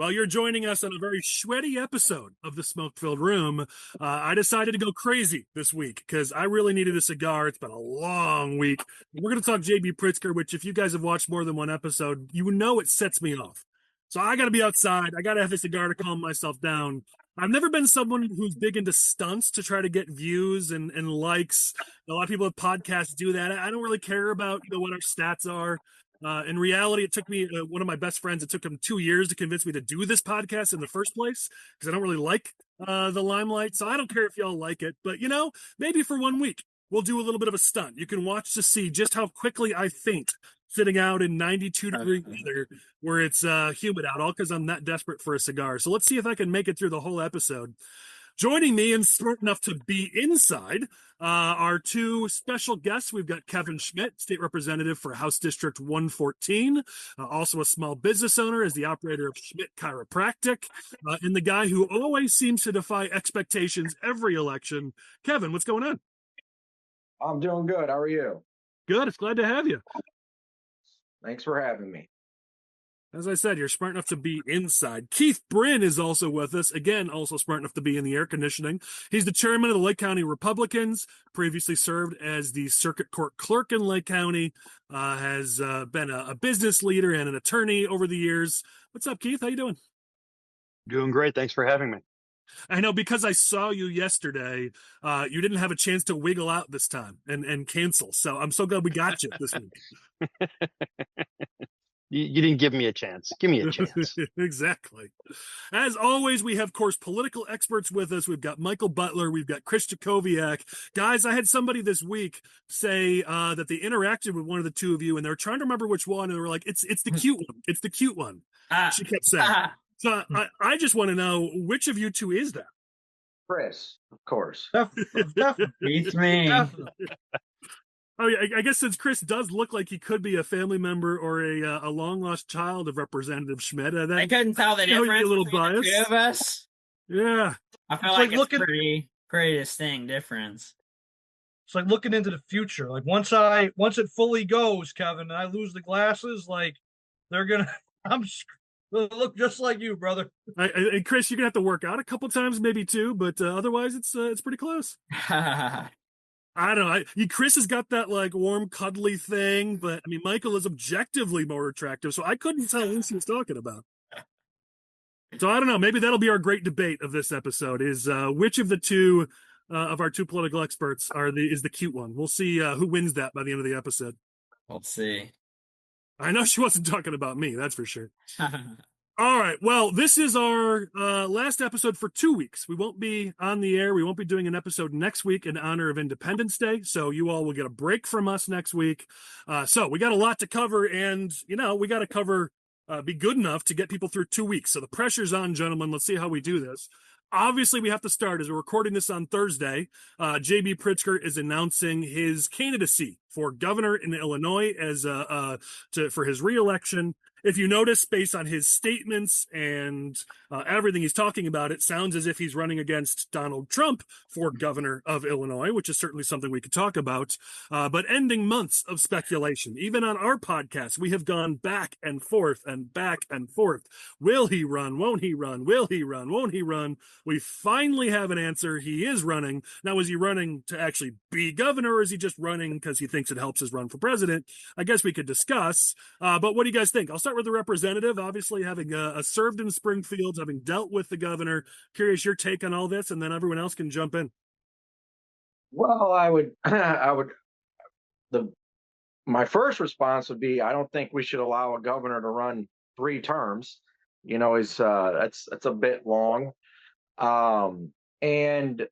Well, you're joining us on a very sweaty episode of The Smoke-Filled Room. I decided to go crazy this week because I really needed a cigar. It's been a long week. We're going to talk JB Pritzker, which if you guys have watched more than one episode, you know it sets me off. So I got to be outside. I got to have a cigar to calm myself down. I've never been someone who's big into stunts to try to get views and likes. A lot of people with podcasts do that. I don't really care about what our stats are. In reality, it took me, one of my best friends, it took him 2 years to convince me to do this podcast in the first place because I don't really like the limelight. So I don't care if y'all like it. But, maybe for 1 week, we'll do a little bit of a stunt. You can watch to see just how quickly I faint sitting out in 92-degree weather where it's humid out, all because I'm that desperate for a cigar. So let's see if I can make it through the whole episode. Joining me and smart enough to be inside are two special guests. We've got Kevin Schmidt, state representative for House District 114, also a small business owner as the operator of Schmidt Chiropractic, and the guy who always seems to defy expectations every election. Kevin, what's going on? I'm doing good. How are you? Good. It's glad to have you. Thanks for having me. As I said, you're smart enough to be inside. Keith Brin is also with us. Again, also smart enough to be in the air conditioning. He's the chairman of the Lake County Republicans, previously served as the circuit court clerk in Lake County, has been a business leader and an attorney over the years. What's up, Keith? How you doing? Doing great. Thanks for having me. I know because I saw you yesterday, you didn't have a chance to wiggle out this time and cancel. So I'm so glad we got you this week. You didn't give me a chance. Give me a chance. Exactly. As always, we have, of course, political experts with us. We've got Michael Butler. We've got Chris Jackowiak. Guys, I had somebody this week say that they interacted with one of the two of you, and they were trying to remember which one, and they were like, it's the cute one. It's the cute one. She kept saying. So I just want to know, which of you two is that? Chris, of course. Definitely. It's me. Oh, yeah, I guess since Chris does look like he could be a family member or a long-lost child of Representative Schmidt. I couldn't tell the difference a little between biased. the two of us. Yeah. I feel like it's pretty distinct difference. It's like looking into the future. Like once it fully goes, Kevin, and I lose the glasses, like they're gonna they'll look just like you, brother. And Chris, you're gonna have to work out a couple times, maybe two, but otherwise it's pretty close. I don't know. Chris has got that like warm, cuddly thing, but I mean, Michael is objectively more attractive, so I couldn't tell who he was talking about. So I don't know. Maybe that'll be our great debate of this episode: is which of the two of our two political experts is the cute one? We'll see who wins that by the end of the episode. We'll see. I know she wasn't talking about me, that's for sure. All right. Well, this is our last episode for 2 weeks. We won't be on the air. We won't be doing an episode next week in honor of Independence Day. So you all will get a break from us next week. So we got a lot to cover, and, we got to cover, be good enough to get people through 2 weeks. So the pressure's on, gentlemen. Let's see how we do this. Obviously, we have to start as we're recording this on Thursday. JB Pritzker is announcing his candidacy for governor in Illinois for his reelection. If you notice, based on his statements and everything he's talking about, it sounds as if he's running against Donald Trump for governor of Illinois, which is certainly something we could talk about. But ending months of speculation. Even on our podcast, we have gone back and forth and back and forth. Will he run? Won't he run? Will he run? Won't he run? We finally have an answer. He is running. Now, is he running to actually be governor, or is he just running because he thinks it helps his run for president? I guess we could discuss. But what do you guys think? I'll start with the representative, obviously having served in Springfield, having dealt with the governor. Curious your take on all this, and then everyone else can jump in. Well, my first response would be, I don't think we should allow a governor to run 3 terms. That's a bit long. And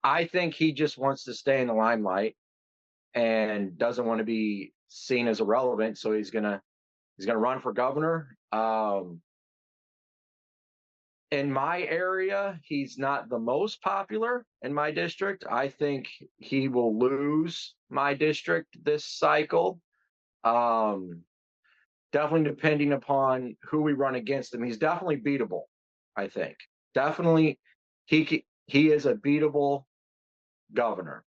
I think he just wants to stay in the limelight and doesn't want to be seen as irrelevant, so he's gonna run for governor. In my area, he's not the most popular in my district. I think he will lose my district this cycle. Definitely depending upon who we run against him. He's definitely beatable, I think. Definitely, he is a beatable governor.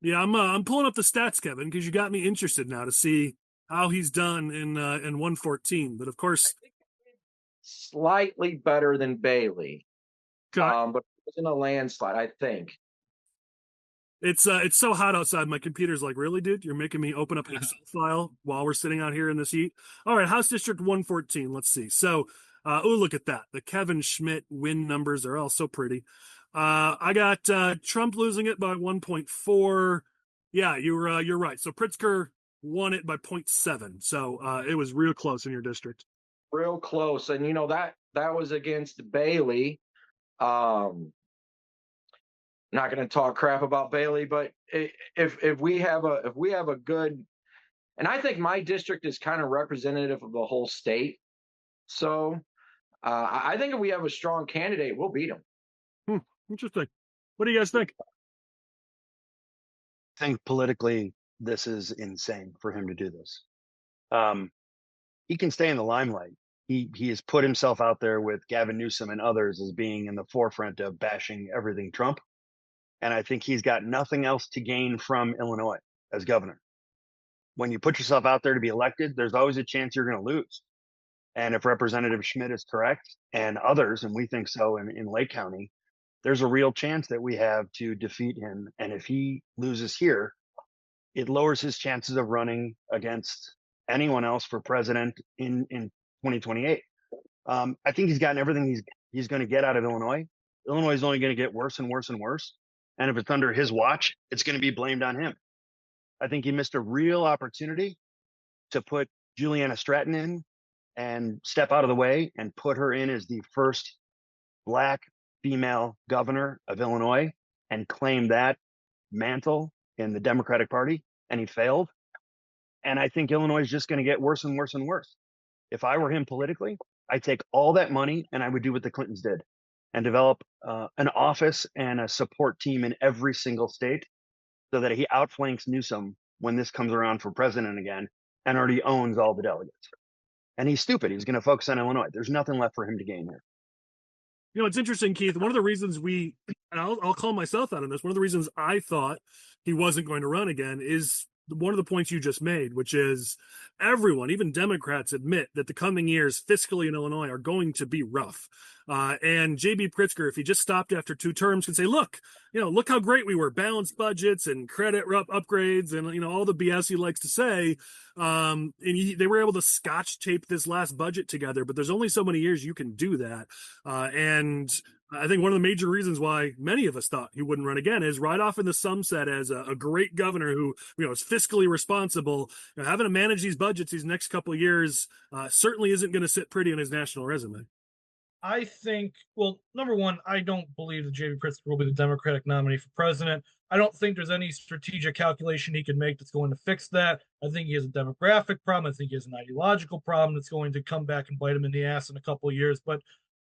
Yeah, I'm pulling up the stats, Kevin, because you got me interested now to see how he's done in 114. But of course, Slightly better than Bailey, God, but it wasn't a landslide, I think. it's so hot outside. My computer's like, really, dude? You're making me open up an Excel file while we're sitting out here in this heat. All right, House District 114. Let's see. So, oh, look at that. The Kevin Schmidt win numbers are all so pretty. I got Trump losing it by 1.4. Yeah, you're right. So Pritzker won it by 0.7. So it was real close in your district. Real close, and that was against Bailey. Not going to talk crap about Bailey, but if we have a good, and I think my district is kind of representative of the whole state. So I think if we have a strong candidate, we'll beat him. Interesting. What do you guys think? I think politically, this is insane for him to do this. He can stay in the limelight. He has put himself out there with Gavin Newsom and others as being in the forefront of bashing everything Trump. And I think he's got nothing else to gain from Illinois as governor. When you put yourself out there to be elected, there's always a chance you're going to lose. And if Representative Schmidt is correct and others, and we think so in Lake County, there's a real chance that we have to defeat him. And if he loses here, it lowers his chances of running against anyone else for president in 2028. I think he's gotten everything he's going to get out of Illinois. Illinois is only going to get worse and worse and worse. And if it's under his watch, it's going to be blamed on him. I think he missed a real opportunity to put Juliana Stratton in and step out of the way and put her in as the first Black female governor of Illinois and claim that mantle in the Democratic Party. And he failed. And I think Illinois is just going to get worse and worse and worse. If I were him politically, I'd take all that money and I would do what the Clintons did and develop an office and a support team in every single state so that he outflanks Newsom when this comes around for president again and already owns all the delegates. And he's stupid. He's going to focus on Illinois. There's nothing left for him to gain here. You know, it's interesting, Keith. One of the reasons and I'll call myself out on this, one of the reasons I thought he wasn't going to run again is one of the points you just made, which is everyone, even Democrats, admit that the coming years fiscally in Illinois are going to be rough. And JB Pritzker, if he just stopped after 2 terms, could say, look how great we were, balanced budgets and credit upgrades and, all the BS he likes to say. And they were able to scotch tape this last budget together, but there's only so many years you can do that. And I think one of the major reasons why many of us thought he wouldn't run again is right off in the sunset as a great governor who, is fiscally responsible. Having to manage these budgets these next couple of years certainly isn't going to sit pretty on his national resume. I think, well, number one, I don't believe that JB Pritzker will be the Democratic nominee for president. I don't think there's any strategic calculation he can make that's going to fix that. I think he has a demographic problem. I think he has an ideological problem that's going to come back and bite him in the ass in a couple of years, but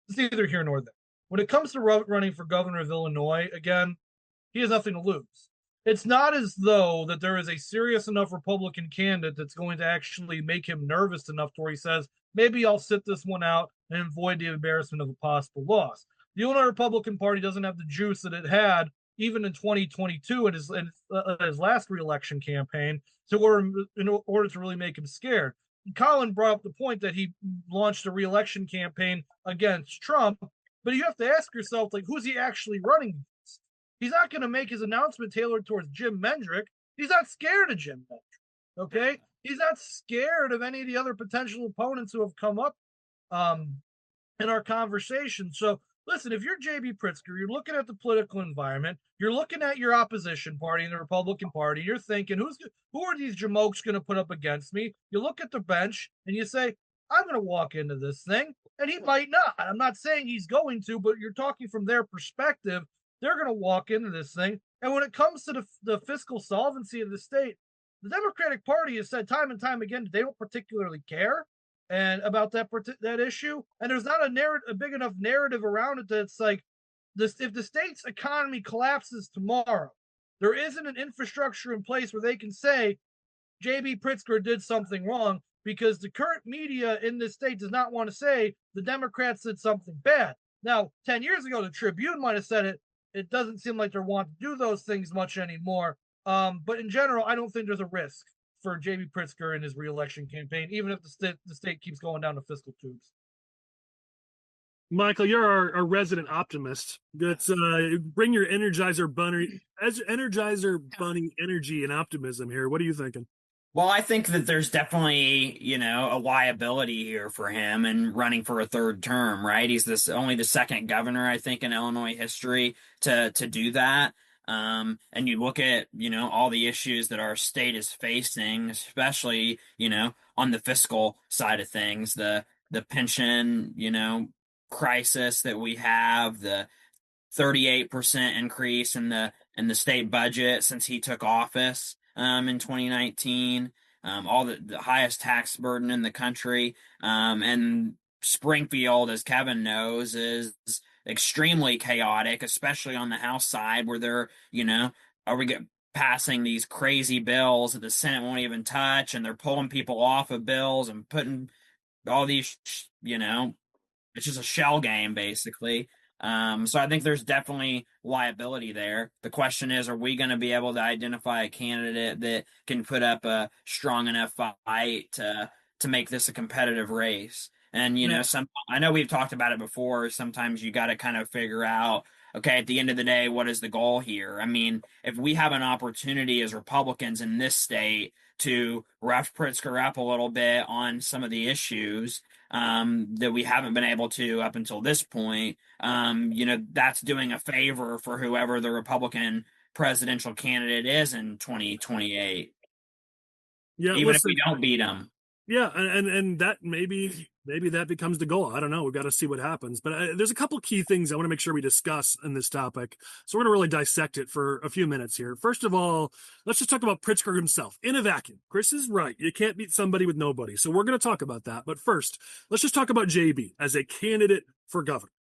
it's neither here nor there. When it comes to running for governor of Illinois, again, he has nothing to lose. It's not as though that there is a serious enough Republican candidate that's going to actually make him nervous enough to where he says, maybe I'll sit this one out and avoid the embarrassment of a possible loss. The Illinois Republican Party doesn't have the juice that it had even in 2022 in his last reelection campaign in order to really make him scared. Collin brought up the point that he launched a reelection campaign against Trump, but you have to ask yourself, who's he actually running against? He's not going to make his announcement tailored towards Jim Mendrick. He's not scared of Jim Mendrick, okay? He's not scared of any of the other potential opponents who have come up in our conversation. So, listen, if you're JB Pritzker, you're looking at the political environment, you're looking at your opposition party in the Republican Party, you're thinking, who are these jamokes going to put up against me? You look at the bench and you say, I'm going to walk into this thing, and he might not. I'm not saying he's going to, but you're talking from their perspective. They're going to walk into this thing. And when it comes to the fiscal solvency of the state, the Democratic Party has said time and time again they don't particularly care and about that issue. And there's not a big enough narrative around it that's like this. If the state's economy collapses tomorrow, there isn't an infrastructure in place where they can say JB Pritzker did something wrong, because the current media in this state does not want to say the Democrats did something bad. Now, 10 years ago, the Tribune might have said it. It doesn't seem like they want to do those things much anymore. But in general, I don't think there's a risk for JB Pritzker in his reelection campaign, even if the state keeps going down the fiscal tubes. Michael, you're our resident optimist. Let's bring your Energizer Bunny energy and optimism here. What are you thinking? Well, I think that there's definitely, a liability here for him and running for a third term, right? He's only the second governor, I think, in Illinois history to do that. And you look at, all the issues that our state is facing, especially, on the fiscal side of things, the pension, crisis that we have, the 38% increase in the state budget since he took office in 2019, all the highest tax burden in the country, and Springfield, as Kevin knows, is extremely chaotic, especially on the House side where they're, are we passing these crazy bills that the Senate won't even touch, and they're pulling people off of bills and putting all these, it's just a shell game, basically. So I think there's definitely liability there. The question is, are we going to be able to identify a candidate that can put up a strong enough fight to make this a competitive race? And, I know we've talked about it before. Sometimes you got to kind of figure out, okay, at the end of the day, what is the goal here? I mean, if we have an opportunity as Republicans in this state to rough Pritzker up a little bit on some of the issues that we haven't been able to up until this point, that's doing a favor for whoever the Republican presidential candidate is in 2028. Yeah, even if we don't beat him. Yeah, and that maybe that becomes the goal. I don't know. We've got to see what happens. But there's a couple key things I want to make sure we discuss in this topic. So we're going to really dissect it for a few minutes here. First of all, let's just talk about Pritzker himself in a vacuum. Chris is right. You can't beat somebody with nobody. So we're going to talk about that. But first, let's just talk about JB as a candidate for governor.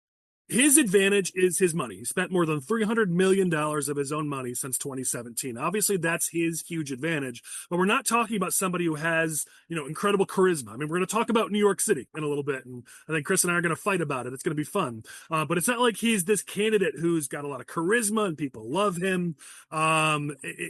His advantage is his money. He spent more than $300 million of his own money since 2017. Obviously, that's his huge advantage. But we're not talking about somebody who has, incredible charisma. I mean, we're going to talk about New York City in a little bit, and I think Chris and I are going to fight about it. It's going to be fun. But it's not like he's this candidate who's got a lot of charisma and people love him.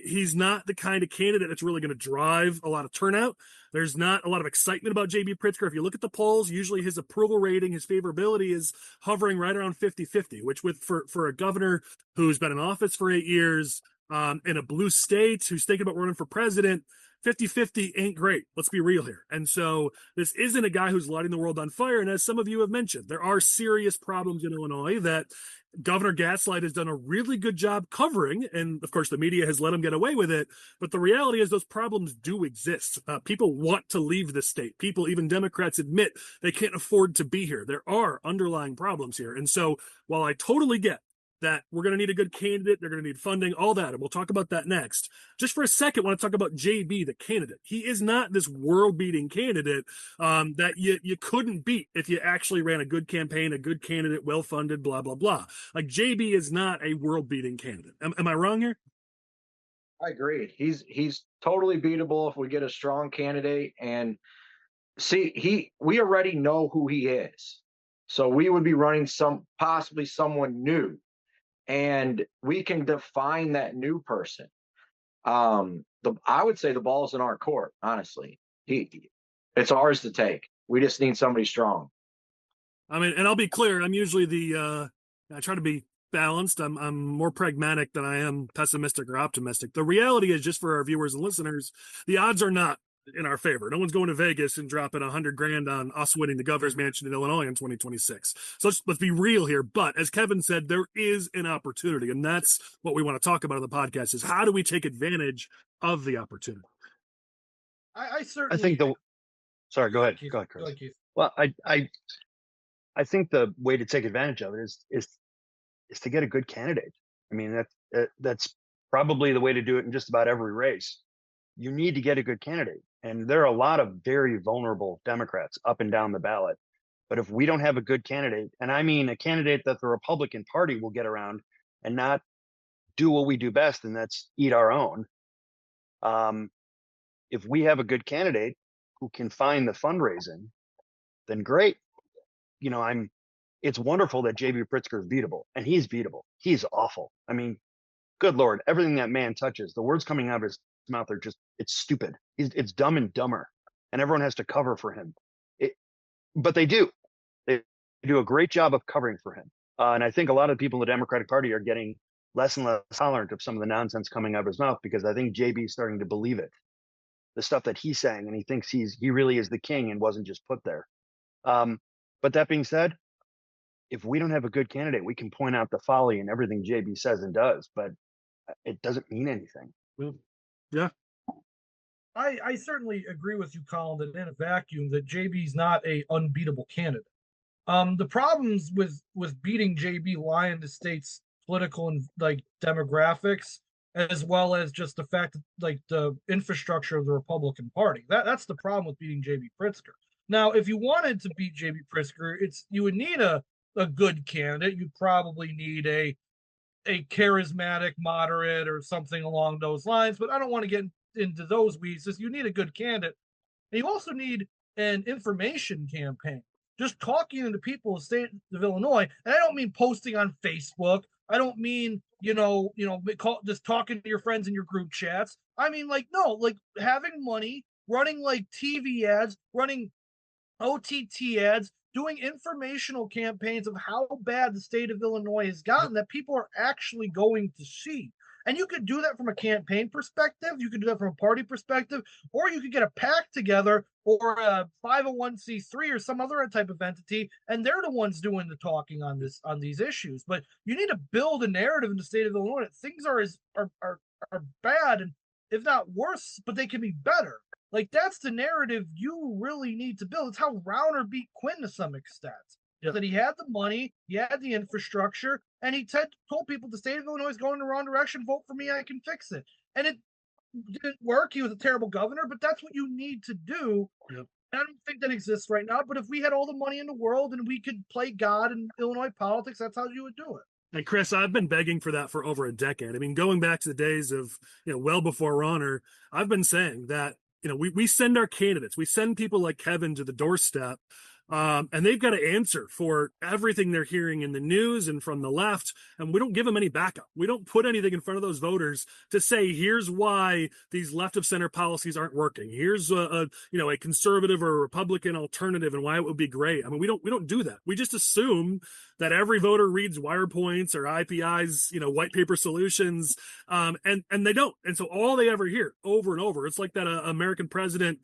He's not the kind of candidate that's really going to drive a lot of turnout. There's not a lot of excitement about JB Pritzker. If you look at the polls, usually his approval rating, his favorability is hovering right around 50-50, which for a governor who's been in office for 8 years, in a blue state, who's thinking about running for president, 50-50 ain't great. Let's be real here. And so this isn't a guy who's lighting the world on fire. And as some of you have mentioned, there are serious problems in Illinois that Governor Gaslight has done a really good job covering, and of course the media has let him get away with it, but the reality is those problems do exist. People want to leave the state. People, even Democrats, admit they can't afford to be here. There are underlying problems here. And so while I totally get that we're going to need a good candidate, they're going to need funding, all that, and we'll talk about that next. Just for a second, I want to talk about JB, the candidate. He is not this world-beating candidate that you couldn't beat if you actually ran a good campaign, a good candidate, well-funded, blah, blah, blah. Like, JB is not a world-beating candidate. Am I wrong here? I agree. He's totally beatable if we get a strong candidate. And we already know who he is. So we would be running possibly someone new. And we can define that new person. I would say the ball's in our court, honestly. It's ours to take. We just need somebody strong. I mean, and I'll be clear, I'm usually I try to be balanced. I'm more pragmatic than I am pessimistic or optimistic. The reality is, just for our viewers and listeners, the odds are not in our favor. No one's going to Vegas and dropping $100,000 on us winning the governor's mansion in Illinois in 2026. So let's be real here. But as Kevin said, there is an opportunity, and that's what we want to talk about on the podcast: is how do we take advantage of the opportunity? I certainly. I think Sorry, go ahead. Go ahead, Chris. Well, I think the way to take advantage of it is to get a good candidate. I mean, that's probably the way to do it in just about every race. You need to get a good candidate. And there are a lot of very vulnerable Democrats up and down the ballot. But if we don't have a good candidate, and I mean a candidate that the Republican Party will get around and not do what we do best, and that's eat our own. If we have a good candidate who can find the fundraising, then great. It's wonderful that JB Pritzker is beatable, and he's beatable. He's awful. I mean, good Lord, everything that man touches, the words coming out of his mouth are it's stupid. It's Dumb and Dumber, and everyone has to cover for him. But they do. They do a great job of covering for him. And I think a lot of people in the Democratic Party are getting less and less tolerant of some of the nonsense coming out of his mouth, because I think JB is starting to believe it, the stuff that he's saying, and he thinks he really is the king and wasn't just put there. But that being said, if we don't have a good candidate, we can point out the folly in everything JB says and does, but it doesn't mean anything. Yeah. I certainly agree with you, Collin, that in a vacuum, that JB's not a unbeatable candidate. The problems with beating JB lie in the state's political and demographics, as well as just the fact that the infrastructure of the Republican Party. That's the problem with beating JB Pritzker. Now, if you wanted to beat JB Pritzker, you would need a good candidate. You'd probably need a charismatic moderate or something along those lines, but I don't want to get into those weeds. You need a good candidate, and you also need an information campaign. Just talking to people in the state of Illinois, and I don't mean posting on Facebook. I don't mean just talking to your friends in your group chats. I mean having money, running TV ads, running OTT ads, doing informational campaigns of how bad the state of Illinois has gotten that people are actually going to see. And you could do that from a campaign perspective. You could do that from a party perspective, or you could get a PAC together or a 501c3 or some other type of entity, and they're the ones doing the talking on these issues. But you need to build a narrative in the state of Illinois that things are bad, and if not worse, but they can be better. That's the narrative you really need to build. It's how Rauner beat Quinn to some extent. Yep. That he had the money, he had the infrastructure, and he told people the state of Illinois is going in the wrong direction. Vote for me, I can fix it. And it didn't work. He was a terrible governor, but that's what you need to do. Yep. I don't think that exists right now, but if we had all the money in the world and we could play God in Illinois politics, that's how you would do it. And Chris, I've been begging for that for over a decade. I mean, going back to the days of, well before Rauner, I've been saying that, we send our candidates, we send people like Kevin to the doorstep, and they've got to answer for everything they're hearing in the news and from the left, and we don't give them any backup. We don't put anything in front of those voters to say, here's why these left of center policies aren't working. Here's a conservative or a Republican alternative and why it would be great. I mean, we don't do that. We just assume that every voter reads Wirepoints or IPI's, white paper solutions, and they don't. And so all they ever hear over and over, it's like that American president,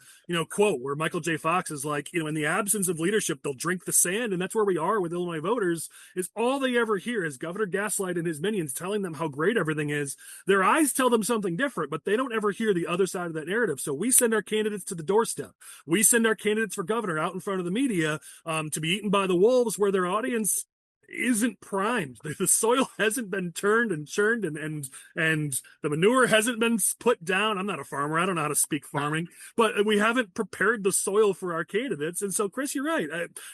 quote where Michael J. Fox is like, in the absence of leadership, they'll drink the sand. And that's where we are with Illinois voters, is all they ever hear is Governor Gaslight and his minions telling them how great everything is. Their eyes tell them something different, but they don't ever hear the other side of that narrative. So we send our candidates to the doorstep. We send our candidates for governor out in front of the media to be eaten by the wolves, where their audience isn't primed. The soil hasn't been turned and churned, and the manure hasn't been put down. I'm not a farmer. I don't know how to speak farming, but we haven't prepared the soil for our candidates. And so, Chris, you're right.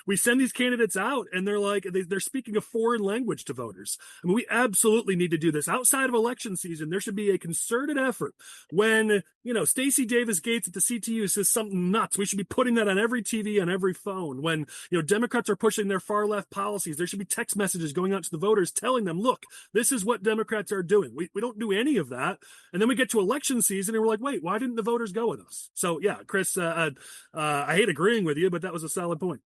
We send these candidates out, and they're speaking a foreign language to voters. I mean, we absolutely need to do this outside of election season. There should be a concerted effort when Stacey Davis Gates at the CTU says something nuts. We should be putting that on every TV, on every phone. When Democrats are pushing their far left policies, there should be text messages going out to the voters telling them, look, this is what Democrats are doing. We don't do any of that. And then we get to election season and we're like, wait, why didn't the voters go with us? So yeah, Chris, I hate agreeing with you, but that was a solid point.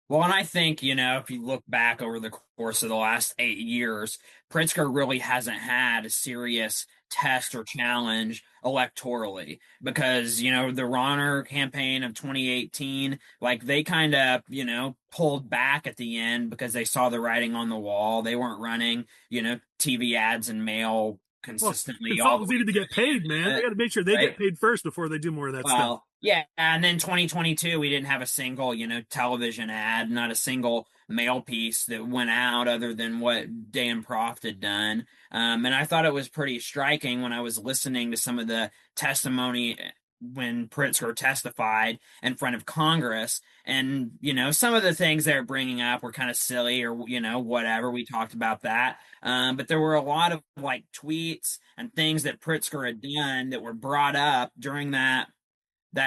Well, and I think, if you look back over the course of the last 8 years, Pritzker really hasn't had a serious test or challenge electorally, because, the Rauner campaign of 2018, they kind of, pulled back at the end because they saw the writing on the wall. They weren't running, TV ads and mail consistently. Consultants needed to get paid, man. They got to make sure they get paid first before they do more of that stuff. Yeah, and then 2022, we didn't have a single, television ad, not a single mail piece that went out other than what Dan Proft had done. And I thought it was pretty striking when I was listening to some of the testimony when Pritzker testified in front of Congress. And, some of the things they're bringing up were kind of silly or, whatever. We talked about that. But there were a lot of tweets and things that Pritzker had done that were brought up during that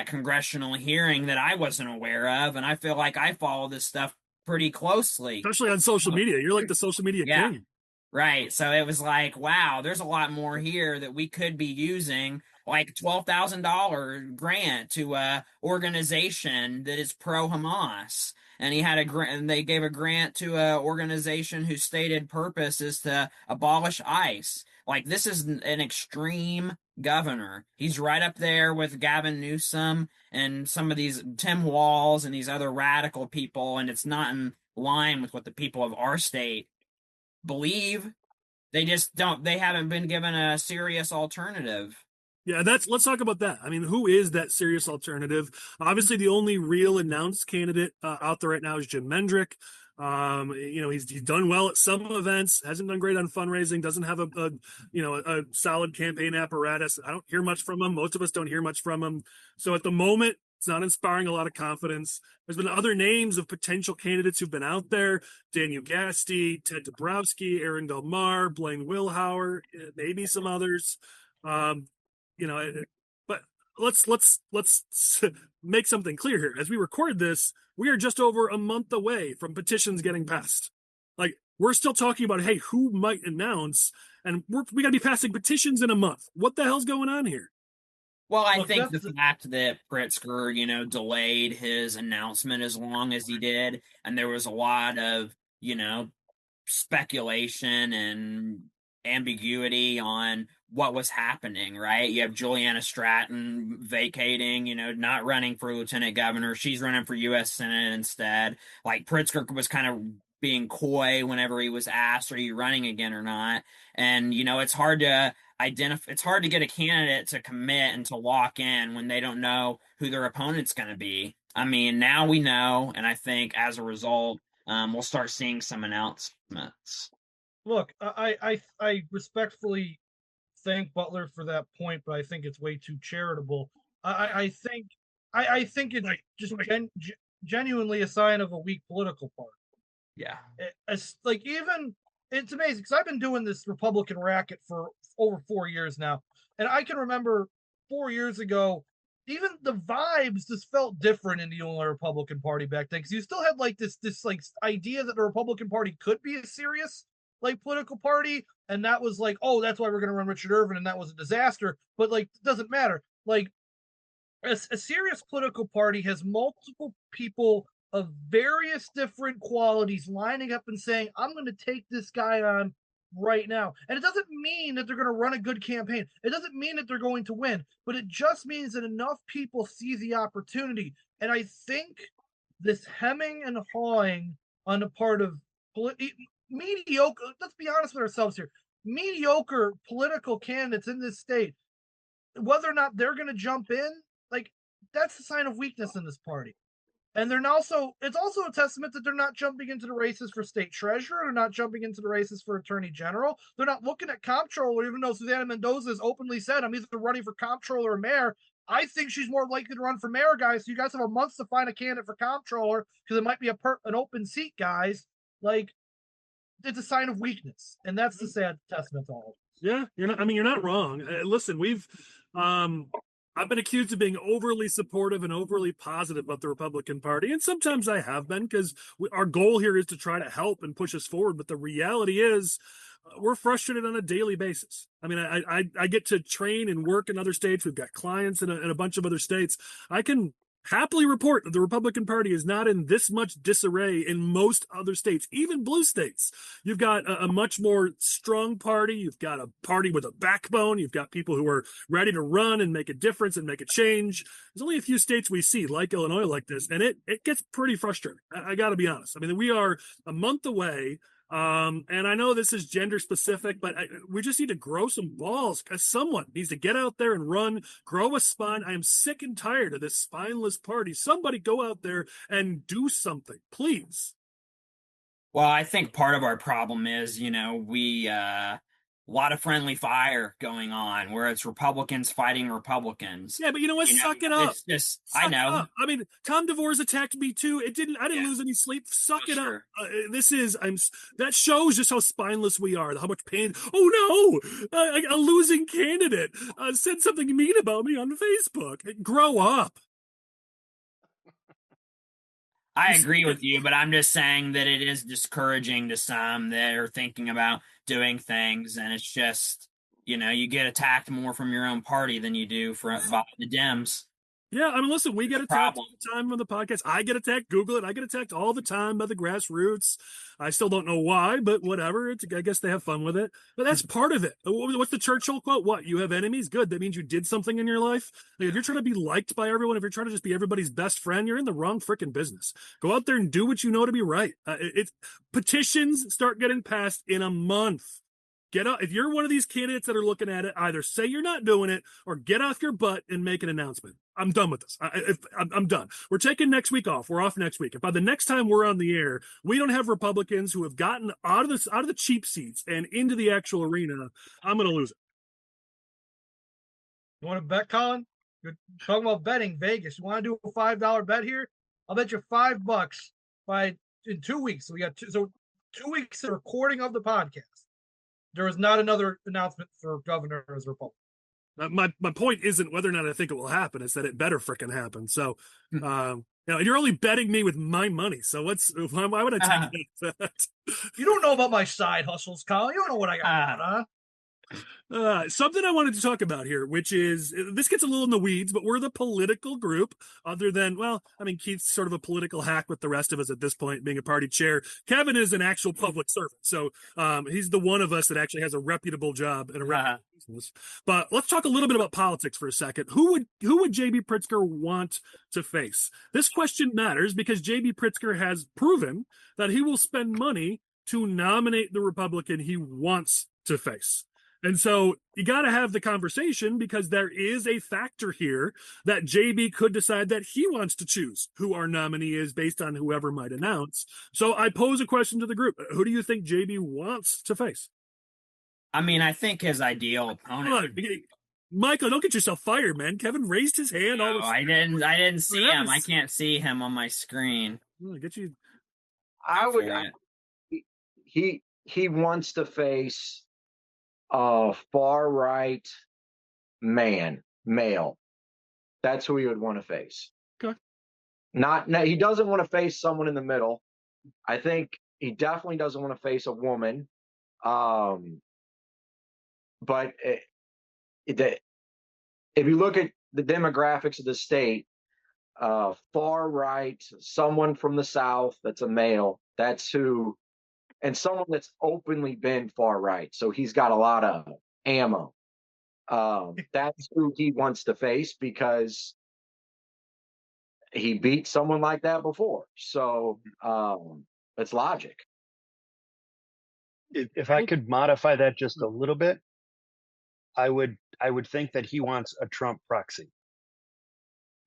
congressional hearing that I wasn't aware of. And I feel like I follow this stuff pretty closely. Especially on social media. You're like the social media king. Right. So it was like, wow, there's a lot more here that we could be using like $12,000 grant to a organization that is pro-Hamas. And he had a grant, and they gave a grant to a organization whose stated purpose is to abolish ICE. Like, this is an extreme governor. He's right up there with Gavin Newsom and some of these Tim Walz and these other radical people, and it's not in line with what the people of our state believe. They haven't been given a serious alternative. Yeah, let's talk about that. I mean, who is that serious alternative? Obviously, the only real announced candidate out there right now is Jim Mendrick. He's done well at some events, hasn't done great on fundraising, doesn't have a solid campaign apparatus. I don't hear much from him. Most of us don't hear much from him. So at the moment, it's not inspiring a lot of confidence. There's been other names of potential candidates who've been out there: Daniel Gasti, Ted Dabrowski, Aaron Del Mar, Blaine Wilhauer, maybe some others. But let's make something clear here. As we record this, we are just over a month away from petitions getting passed. Like, we're still talking about, hey, who might announce, and we got to be passing petitions in a month. What the hell's going on here? Well, I think the fact that Pritzker, delayed his announcement as long as he did, and there was a lot of, speculation and ambiguity on what was happening, right? You have Juliana Stratton vacating, not running for lieutenant governor. She's running for U.S. Senate instead. Like, Pritzker was kind of being coy whenever he was asked, are you running again or not? And, it's hard to it's hard to get a candidate to commit and to lock in when they don't know who their opponent's going to be. I mean, now we know, and I think as a result, we'll start seeing some announcements. Look, I respectfully thank Butler for that point, but I think it's way too charitable. I think it's just genuinely a sign of a weak political party. Yeah, it's amazing because I've been doing this Republican racket for over 4 years now, and I can remember 4 years ago, even the vibes just felt different in the Illinois Republican Party back then, because you still had this idea that the Republican Party could be a serious political party, and that was oh, that's why we're going to run Richard Irvin, and that was a disaster. But it doesn't matter. A serious political party has multiple people of various different qualities lining up and saying, I'm going to take this guy on right now. And it doesn't mean that they're going to run a good campaign. It doesn't mean that they're going to win, but it just means that enough people see the opportunity. And I think this hemming and hawing on the part of mediocre, let's be honest with ourselves here, mediocre political candidates in this state, whether or not they're going to jump in, that's a sign of weakness in this party. And it's also a testament that they're not jumping into the races for state treasurer. They're not jumping into the races for attorney general. They're not looking at comptroller, even though Susana Mendoza has openly said, I'm either running for comptroller or mayor. I think she's more likely to run for mayor, guys. So you guys have a month to find a candidate for comptroller, because it might be an open seat, guys. It's a sign of weakness. And that's the sad testament to all of this. Yeah, you're not wrong. Listen, I've been accused of being overly supportive and overly positive about the Republican Party, and sometimes I have been, because our goal here is to try to help and push us forward. But the reality is, we're frustrated on a daily basis. I mean, I get to train and work in other states. We've got clients in a bunch of other states. I can happily report that the Republican Party is not in this much disarray in most other states, even blue states. You've got a much more strong party. You've got a party with a backbone. You've got people who are ready to run and make a difference and make a change. There's only a few states we see like Illinois like this, and it gets pretty frustrating. I got to be honest. I mean, we are a month away. And I know this is gender specific, but we just need to grow some balls, because someone needs to get out there and run, grow a spine. I am sick and tired of this spineless party. Somebody go out there and do something, please. Well, I think part of our problem is, we a lot of friendly fire going on where it's Republicans fighting Republicans. Yeah, but you know what? Suck it up. It's just, I know. Up. I mean, Tom DeVore's attacked me too. I didn't lose any sleep. Suck it up. That shows just how spineless we are. How much pain. Oh no, a losing candidate said something mean about me on Facebook. Grow up. I agree with you, but I'm just saying that it is discouraging to some that are thinking about doing things, and it's just, you get attacked more from your own party than you do by the Dems. Yeah, I mean, listen, we get attacked all the time on the podcast. I get attacked. Google it. I get attacked all the time by the grassroots. I still don't know why, but whatever. I guess they have fun with it. But that's part of it. What's the Churchill quote? What? You have enemies? Good. That means you did something in your life. Like, if you're trying to be liked by everyone, if you're trying to just be everybody's best friend, you're in the wrong freaking business. Go out there and do what you know to be right. Petitions start getting passed in a month. Get out. If you're one of these candidates that are looking at it, either say you're not doing it or get off your butt and make an announcement. I'm done with this. I'm done. We're taking next week off. We're off next week. If by the next time we're on the air, we don't have Republicans who have gotten out of the cheap seats and into the actual arena, I'm going to lose it. You want to bet, Collin? You're talking about betting Vegas. You want to do a $5 bet here? I'll bet you $5 in 2 weeks. So we got 2 weeks of recording of the podcast. There is not another announcement for governor as Republican. My point isn't whether or not I think it will happen. It's that it better frickin' happen. So, you're only betting me with my money. So why would I take that? You don't know about my side hustles, Collin. You don't know what I got going on. Something I wanted to talk about here, which is, this gets a little in the weeds, but we're the political group other than, Keith's sort of a political hack with the rest of us at this point, being a party chair. Kevin is an actual public servant. So, he's the one of us that actually has a reputable job and a reputable business. But let's talk a little bit about politics for a second. Who would JB Pritzker want to face? This question matters because JB Pritzker has proven that he will spend money to nominate the Republican he wants to face. And so you got to have the conversation because there is a factor here that JB could decide that he wants to choose who our nominee is based on whoever might announce. So I pose a question to the group. Who do you think JB wants to face? I think his ideal opponent. Michael, don't get yourself fired, man. Kevin raised his hand. No, I didn't see him. I can't see him on my screen. Get you. He wants to face a far right male. That's who he would want to face. Okay. He doesn't want to face someone in the middle. I think he definitely doesn't want to face a woman. But if you look at the demographics of the state, far right, someone from the South that's a male, that's who. And someone that's openly been far right. So he's got a lot of ammo. That's who he wants to face because he beat someone like that before. So it's logic. If I could modify that just a little bit, I would think that he wants a Trump proxy.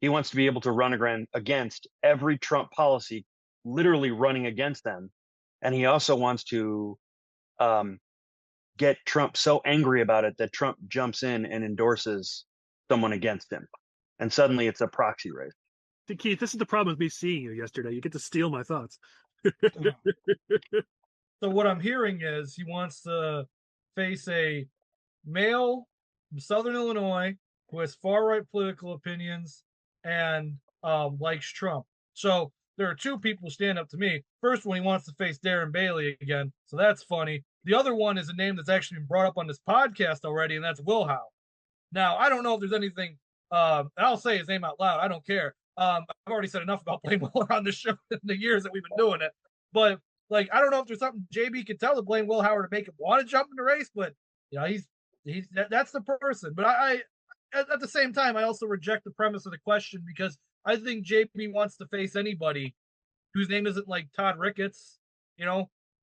He wants to be able to run against every Trump policy, literally running against them. And he also wants to get Trump so angry about it that Trump jumps in and endorses someone against him. And suddenly it's a proxy race. Keith, this is the problem with me seeing you yesterday. You get to steal my thoughts. So what I'm hearing is he wants to face a male from Southern Illinois who has far-right political opinions and likes Trump. So there are 2 people who stand up to me. First one, he wants to face Darren Bailey again, so that's funny. The other one is a name that's actually been brought up on this podcast already, and that's Wilhow. Now, I don't know if there's anything, I'll say his name out loud. I don't care. I've already said enough about Blaine Wilhour on the show in the years that we've been doing it. But, I don't know if there's something JB can tell to Blaine Wilhour to make him want to jump in the race, but, that's the person. But I at the same time, I also reject the premise of the question because I think JB wants to face anybody whose name isn't like Todd Ricketts.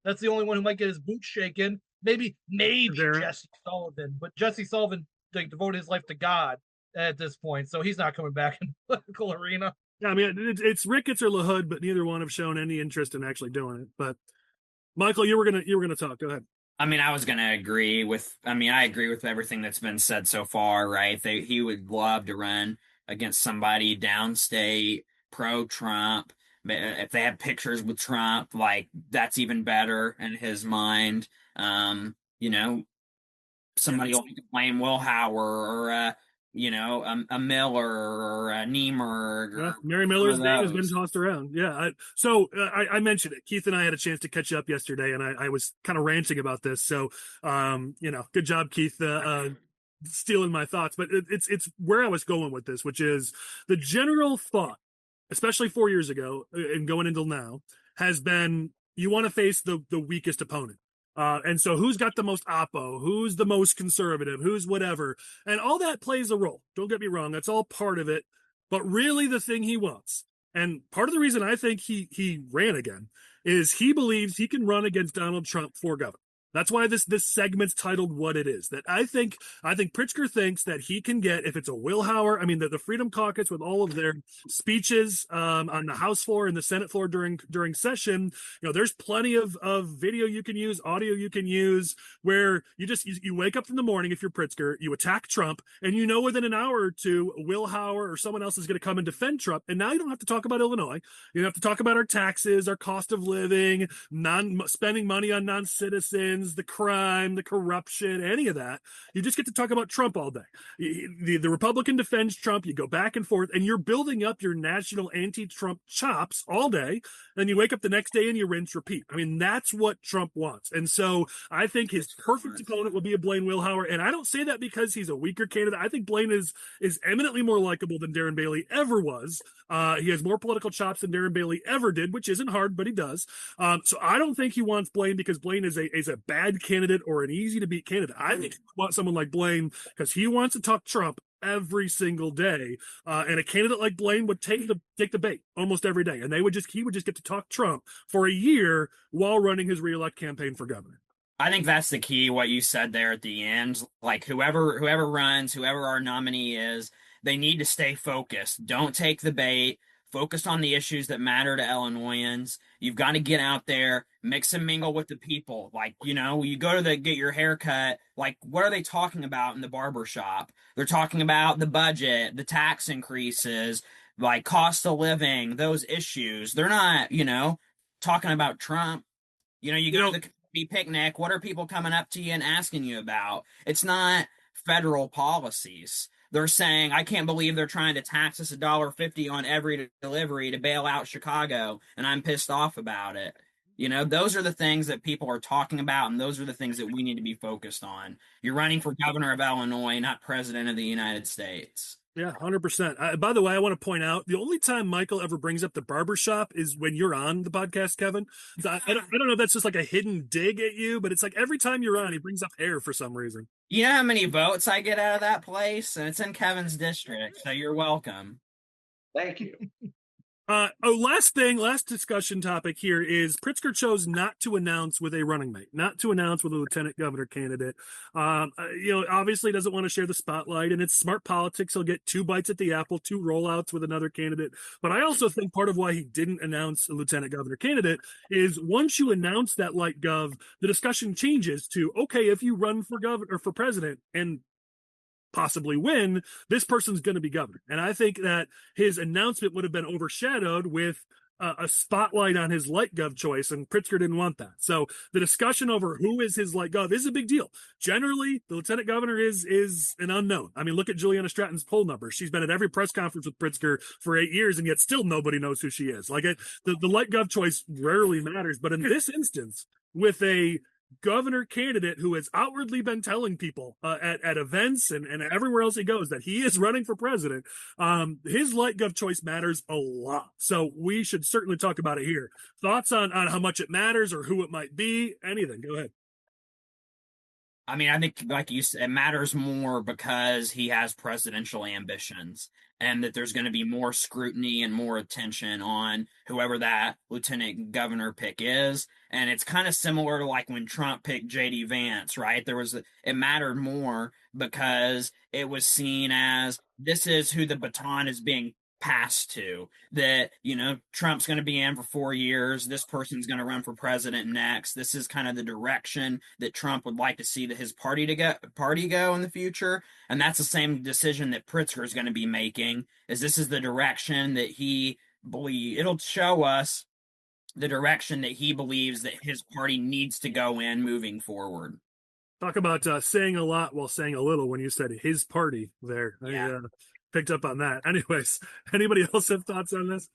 That's the only one who might get his boots shaken. Maybe Jesse Sullivan, but Jesse Sullivan devoted his life to God at this point, so he's not coming back in the political arena. Yeah, it's Ricketts or LaHood, but neither one have shown any interest in actually doing it. But Michael, you were gonna talk. Go ahead. I was gonna agree with. I agree with everything that's been said so far. Right? He would love to run against somebody downstate, pro-Trump. If they have pictures with Trump, that's even better in his mind. Somebody like Blaine Wilhour or a Miller or a Niemerg. Yeah, Or Mary Miller's name has been those. tossed around. Yeah. I mentioned it. Keith and I had a chance to catch up yesterday, and I was kind of ranting about this. So, good job, Keith, stealing my thoughts. But it's where I was going with this, which is the general thought, especially 4 years ago and going into now, has been you want to face the weakest opponent. And so who's got the most oppo, who's the most conservative, who's whatever. And all that plays a role. Don't get me wrong. That's all part of it. But really the thing he wants, and part of the reason I think he ran again, is he believes he can run against Donald Trump for governor. That's why this segment's titled what it is. That I think Pritzker thinks that he can get, if it's a Willhauer, I mean the Freedom Caucus with all of their speeches on the House floor and the Senate floor during session, there's plenty of video you can use, audio you can use, where you wake up in the morning, if you're Pritzker, you attack Trump, and within an hour or two, Willhauer or someone else is going to come and defend Trump, and now you don't have to talk about Illinois. You don't have to talk about our taxes, our cost of living, spending money on non-citizens, the crime, the corruption, any of that. You just get to talk about Trump all day. The Republican defends Trump. You go back and forth, and you're building up your national anti-Trump chops all day. Then you wake up the next day and you rinse, repeat. I mean, that's what Trump wants. And so I think his perfect opponent will be a Blaine Willhauer. And I don't say that because he's a weaker candidate. I think Blaine is eminently more likable than Darren Bailey ever was. He has more political chops than Darren Bailey ever did, which isn't hard, but he does. So I don't think he wants Blaine because Blaine is a bad candidate or an easy to beat candidate. I think he wants someone like Blaine because he wants to talk Trump every single day. And a candidate like Blaine would take the bait almost every day. And he would just get to talk Trump for a year while running his reelect campaign for governor. I think that's the key, what you said there at the end. Like whoever runs, whoever our nominee is, they need to stay focused. Don't take the bait. Focus on the issues that matter to Illinoisans. You've got to get out there, mix and mingle with the people. Like, you go to get your hair cut. Like, what are they talking about in the barber shop? They're talking about the budget, the tax increases, like cost of living, those issues. They're not, talking about Trump. You go to the picnic. What are people coming up to you and asking you about? It's not federal policies. They're saying, I can't believe they're trying to tax us $1.50 on every delivery to bail out Chicago, and I'm pissed off about it. Those are the things that people are talking about, and those are the things that we need to be focused on. You're running for governor of Illinois, not president of the United States. Yeah, 100%. By the way, I want to point out the only time Michael ever brings up the barbershop is when you're on the podcast, Kevin. I don't know if that's just like a hidden dig at you, but it's like every time you're on, he brings up hair for some reason. You know how many votes I get out of that place? And it's in Kevin's district, so you're welcome. Thank you. Last discussion topic here is Pritzker chose not to announce with a running mate, not to announce with a lieutenant governor candidate. Obviously doesn't want to share the spotlight, and it's smart politics. He'll get 2 bites at the apple, 2 rollouts with another candidate. But I also think part of why he didn't announce a lieutenant governor candidate is once you announce that light gov, the discussion changes to, okay, if you run for governor or for president and possibly win, this person's going to be governor. And I think that his announcement would have been overshadowed with a spotlight on his light gov choice, and Pritzker didn't want that. So the discussion over who is his light gov is a big deal. Generally, the lieutenant governor is an unknown. I mean, look at Juliana Stratton's poll numbers. She's been at every press conference with Pritzker for 8 years, and yet still nobody knows who she is. The light gov choice rarely matters. But in this instance, with a governor candidate who has outwardly been telling people at events and everywhere else he goes that he is running for president, his light gov choice matters a lot. So we should certainly talk about it here. Thoughts on how much it matters or who it might be? Anything? Go ahead. I mean, I think, like you said, it matters more because he has presidential ambitions, and that there's going to be more scrutiny and more attention on whoever that lieutenant governor pick is. And it's kind of similar to like when Trump picked J.D. Vance, right? It mattered more because it was seen as this is who the baton is being passed to, that Trump's going to be in for 4 years, this person's going to run for president next, this is kind of the direction that Trump would like to see that his party go in the future. And that's the same decision that Pritzker is going to be making, is this is the direction that he believes. It'll show us the direction that he believes that his party needs to go in moving forward. Talk about saying a lot while saying a little when you said his party there. Yeah. I picked up on that. Anyways, anybody else have thoughts on this?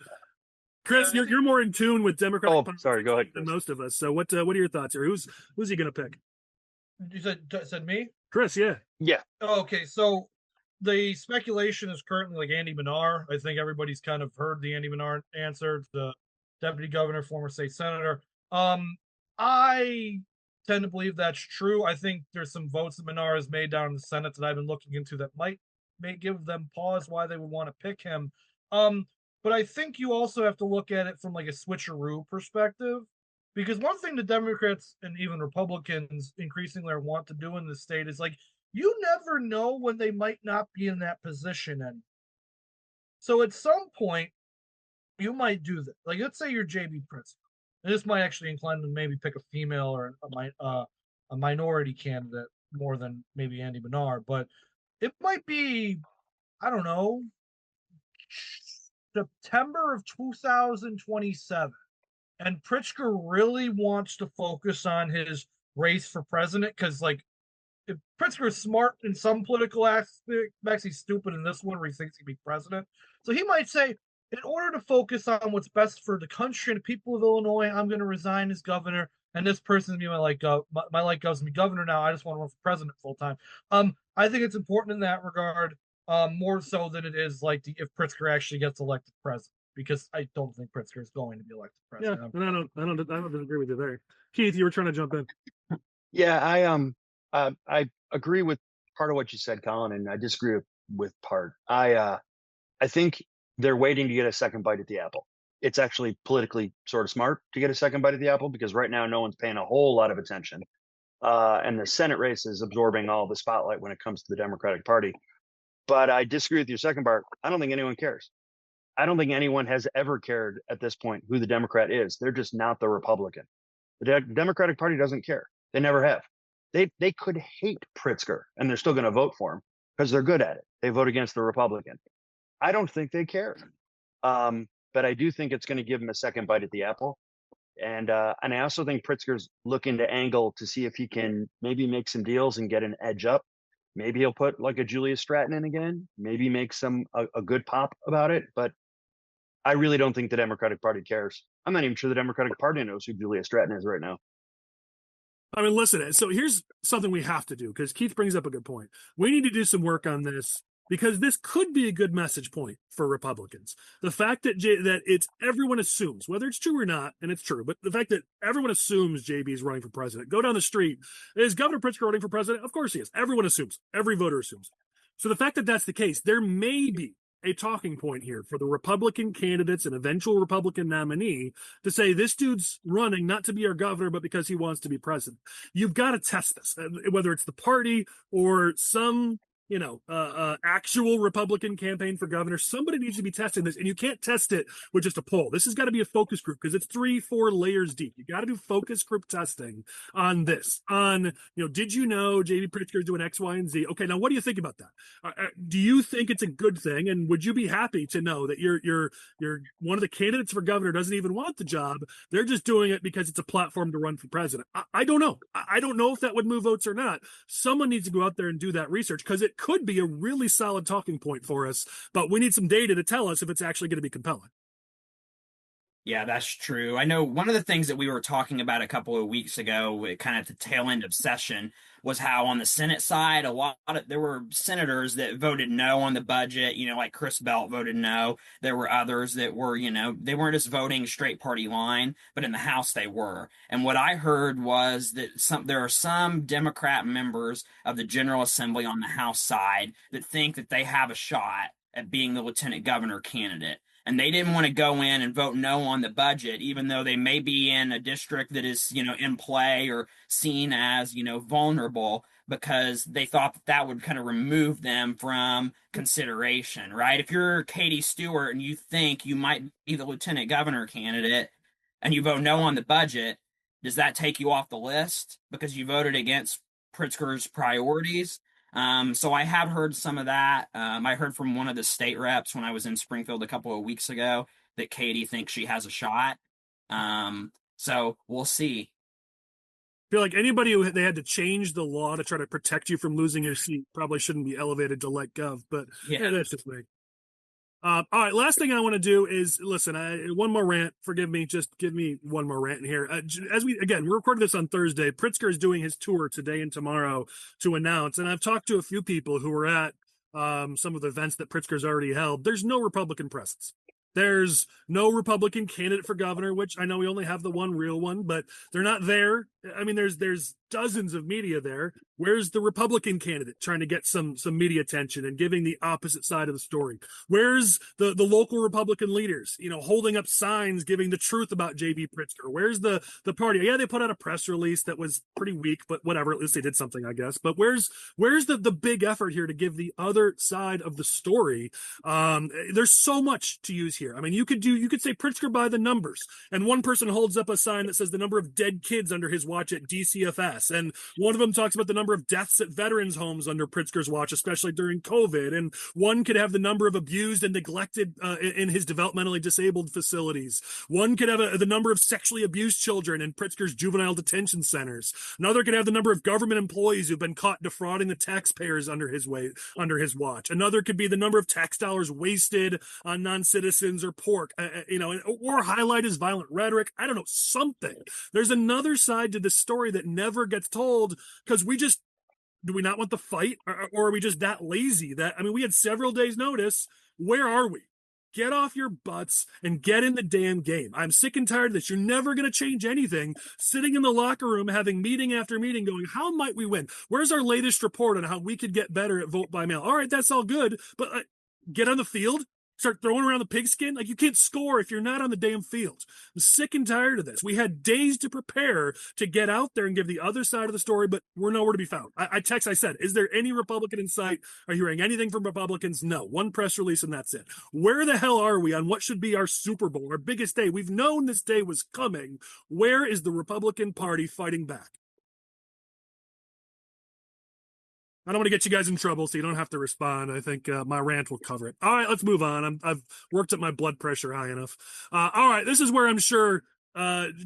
Chris, you're more in tune with Democratic politics sorry, go ahead, than Chris. most of us. So what are your thoughts here? Who's he going to pick? You said me? Chris, yeah. Yeah. Oh, okay, so the speculation is currently like Andy Benar. I think everybody's kind of heard the Andy Benar answer, the deputy governor, former state senator. I tend to believe that's true. I think there's some votes that Benar has made down in the Senate that I've been looking into that may give them pause why they would want to pick him. But I think you also have to look at it from like a switcheroo perspective, because one thing the Democrats and even Republicans increasingly want to do in the state is like, you never know when they might not be in that position anymore. So at some point, you might do that. Like, let's say you're JB Pritzker. And this might actually incline to maybe pick a female or a minority candidate more than maybe Andy Benar, but it might be, I don't know, September of 2027. And Pritzker really wants to focus on his race for president because, like, if Pritzker is smart in some political aspects, he's stupid in this one where he thinks he can be president. So he might say, in order to focus on what's best for the country and the people of Illinois, I'm going to resign as governor, and this person's going to be my light goes to be governor now. I just want to run for president full time. I think it's important in that regard, more so than it is like if Pritzker actually gets elected president, because I don't think Pritzker is going to be elected president. Yeah, and I don't disagree with you there. Keith, you were trying to jump in. Yeah, I agree with part of what you said, Collin, and I disagree with part. I think they're waiting to get a second bite at the apple. It's actually politically sort of smart to get a second bite at the apple because right now no one's paying a whole lot of attention. And the Senate race is absorbing all the spotlight when it comes to the Democratic Party. But I disagree with your second part. I don't think anyone cares. I don't think anyone has ever cared at this point who the Democrat is. They're just not the Republican. The Democratic Party doesn't care. They never have. They could hate Pritzker and they're still going to vote for him because they're good at it. They vote against the Republican. I don't think they care. But I do think it's going to give him a second bite at the apple. And I also think Pritzker's looking to angle to see if he can maybe make some deals and get an edge up. Maybe he'll put like a Julia Stratton in again, maybe make a good pop about it. But I really don't think the Democratic Party cares. I'm not even sure the Democratic Party knows who Julia Stratton is right now. I mean, listen, so here's something we have to do because Keith brings up a good point. We need to do some work on this because this could be a good message point for Republicans. The fact that everyone assumes, whether it's true or not, and it's true, but the fact that everyone assumes JB is running for president. Go down the street. Is Governor Pritzker running for president? Of course he is. Everyone assumes. Every voter assumes. So the fact that that's the case, there may be a talking point here for the Republican candidates and eventual Republican nominee to say this dude's running not to be our governor, but because he wants to be president. You've got to test this, whether it's the party or some actual Republican campaign for governor. Somebody needs to be testing this, and you can't test it with just a poll. This has got to be a focus group because it's 3-4 layers deep. You got to do focus group testing on this. Did you know JB Pritzker is doing X, Y, and Z? Okay, now what do you think about that? Do you think it's a good thing, and would you be happy to know that you're one of the candidates for governor doesn't even want the job? They're just doing it because it's a platform to run for president. I don't know. I don't know if that would move votes or not. Someone needs to go out there and do that research because it could be a really solid talking point for us, but we need some data to tell us if it's actually going to be compelling. Yeah, that's true. I know one of the things that we were talking about a couple of weeks ago, kind of at the tail end of session, was how on the Senate side, there were senators that voted no on the budget, like Chris Belt voted no. There were others that were, they weren't just voting straight party line, but in the House they were. And what I heard was that there are some Democrat members of the General Assembly on the House side that think that they have a shot at being the lieutenant governor candidate. And they didn't want to go in and vote no on the budget, even though they may be in a district that is, in play or seen as, vulnerable, because they thought that would kind of remove them from consideration, right? If you're Katie Stewart and you think you might be the lieutenant governor candidate and you vote no on the budget, does that take you off the list because you voted against Pritzker's priorities? So I have heard some of that. I heard from one of the state reps when I was in Springfield a couple of weeks ago that Katie thinks she has a shot. So we'll see. feel like anybody who they had to change the law to try to protect you from losing your seat probably shouldn't be elevated to let gov, but yeah, that's just me. All right, last thing I want to do is listen. One more rant. Forgive me. Just give me one more rant in here. As we're recording this on Thursday. Pritzker is doing his tour today and tomorrow to announce. And I've talked to a few people who were at some of the events that Pritzker's already held. There's no Republican presence. There's no Republican candidate for governor, which I know we only have the one real one, but they're not there. I mean, there's dozens of media there. Where's the Republican candidate trying to get some media attention and giving the opposite side of the story? Where's the local Republican leaders, holding up signs giving the truth about JB Pritzker? Where's the party? Yeah, they put out a press release that was pretty weak, but whatever. At least they did something, I guess. But where's the big effort here to give the other side of the story? There's so much to use here. I mean, you could say Pritzker by the numbers, and one person holds up a sign that says the number of dead kids under his watch at DCFS, and one of them talks about the number of deaths at veterans' homes under Pritzker's watch, especially during COVID, and one could have the number of abused and neglected in his developmentally disabled facilities. One could have the number of sexually abused children in Pritzker's juvenile detention centers. Another could have the number of government employees who've been caught defrauding the taxpayers under his watch. Another could be the number of tax dollars wasted on non-citizens or pork, or highlight his violent rhetoric. I don't know, something. There's another side to this story that never gets told because do we not want the fight, or are we just that lazy that, we had several days notice. Where are we? Get off your butts and get in the damn game. I'm sick and tired of this. You're never going to change anything. Sitting in the locker room, having meeting after meeting going, how might we win? Where's our latest report on how we could get better at vote by mail? All right, that's all good, but get on the field. Start throwing around the pigskin. Like, you can't score if you're not on the damn field. I'm sick and tired of this. We had days to prepare to get out there and give the other side of the story, but we're nowhere to be found. I said, is there any Republican in sight? Are you hearing anything from Republicans? No. One press release and that's it. Where the hell are we on what should be our Super Bowl, our biggest day? We've known this day was coming. Where is the Republican Party fighting back? I don't want to get you guys in trouble, so you don't have to respond. I think my rant will cover it. All right, let's move on. I've worked up my blood pressure high enough. All right, this is where I'm sure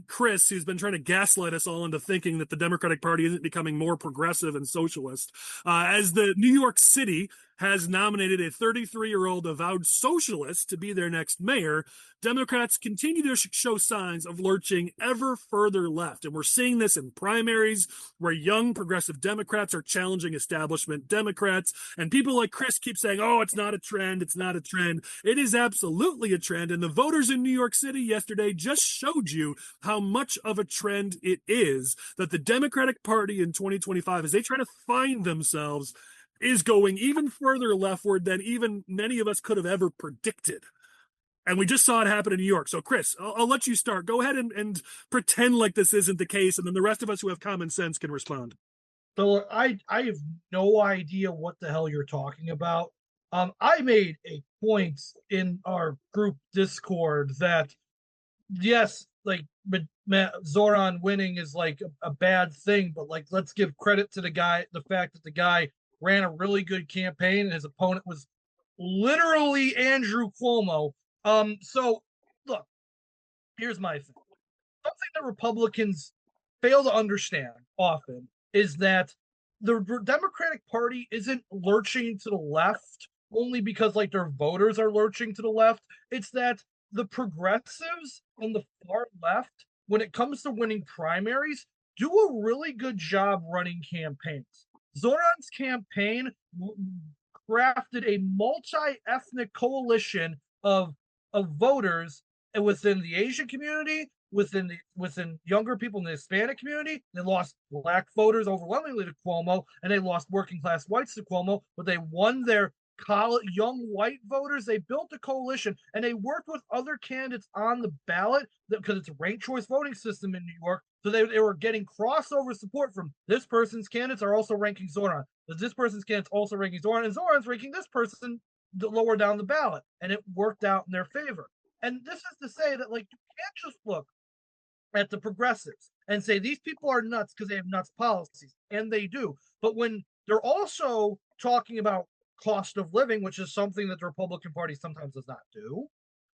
Chris, who's been trying to gaslight us all into thinking that the Democratic Party isn't becoming more progressive and socialist, as the New York City has nominated a 33-year-old avowed socialist to be their next mayor, Democrats continue to show signs of lurching ever further left. And we're seeing this in primaries where young progressive Democrats are challenging establishment Democrats. And people like Chris keep saying, oh, it's not a trend. It's not a trend. It is absolutely a trend. And the voters in New York City yesterday just showed you how much of a trend it is that the Democratic Party in 2025, as they try to find themselves, is going even further leftward than even many of us could have ever predicted. And we just saw it happen in New York. So, Chris, I'll let you start. Go ahead and pretend like this isn't the case, and then the rest of us who have common sense can respond. So I have no idea what the hell you're talking about. I made a point in our group Discord that, yes, like Zoran winning is like a bad thing, but like, let's give credit to the fact that the guy ran a really good campaign and his opponent was literally Andrew Cuomo. So look, here's my thing. Something that Republicans fail to understand often is that the Democratic Party isn't lurching to the left only because like their voters are lurching to the left. It's that the progressives on the far left, when it comes to winning primaries, do a really good job running campaigns. Zoran's campaign crafted a multi-ethnic coalition of voters within the Asian community, within younger people in the Hispanic community. They lost black voters overwhelmingly to Cuomo, and they lost working class whites to Cuomo, but they won their young white voters. They built a coalition, and they worked with other candidates on the ballot because it's a ranked choice voting system in New York. So they were getting crossover support from this person's candidates are also ranking Zoran. This person's candidates also ranking Zoran, and Zoran's ranking this person lower down the ballot, and it worked out in their favor. And this is to say that like you can't just look at the progressives and say these people are nuts because they have nuts policies, and they do. But when they're also talking about cost of living, which is something that the Republican Party sometimes does not do,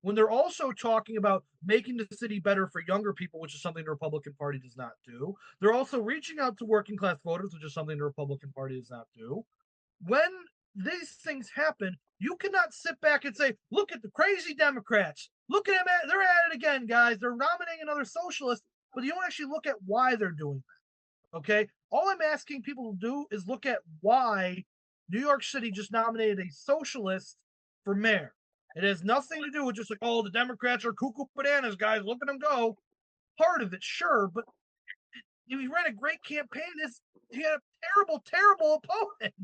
when they're also talking about making the city better for younger people, which is something the Republican Party does not do. They're also reaching out to working class voters, which is something the Republican Party does not do. When these things happen, you cannot sit back and say, look at the crazy Democrats. Look at them. They're at it again, guys. They're nominating another socialist, but you don't actually look at why they're doing that. Okay? All I'm asking people to do is look at why New York City just nominated a socialist for mayor. It has nothing to do with just like, oh, the Democrats are cuckoo bananas, guys. Look at them go. Part of it, sure, but he ran a great campaign. He had a terrible, terrible opponent.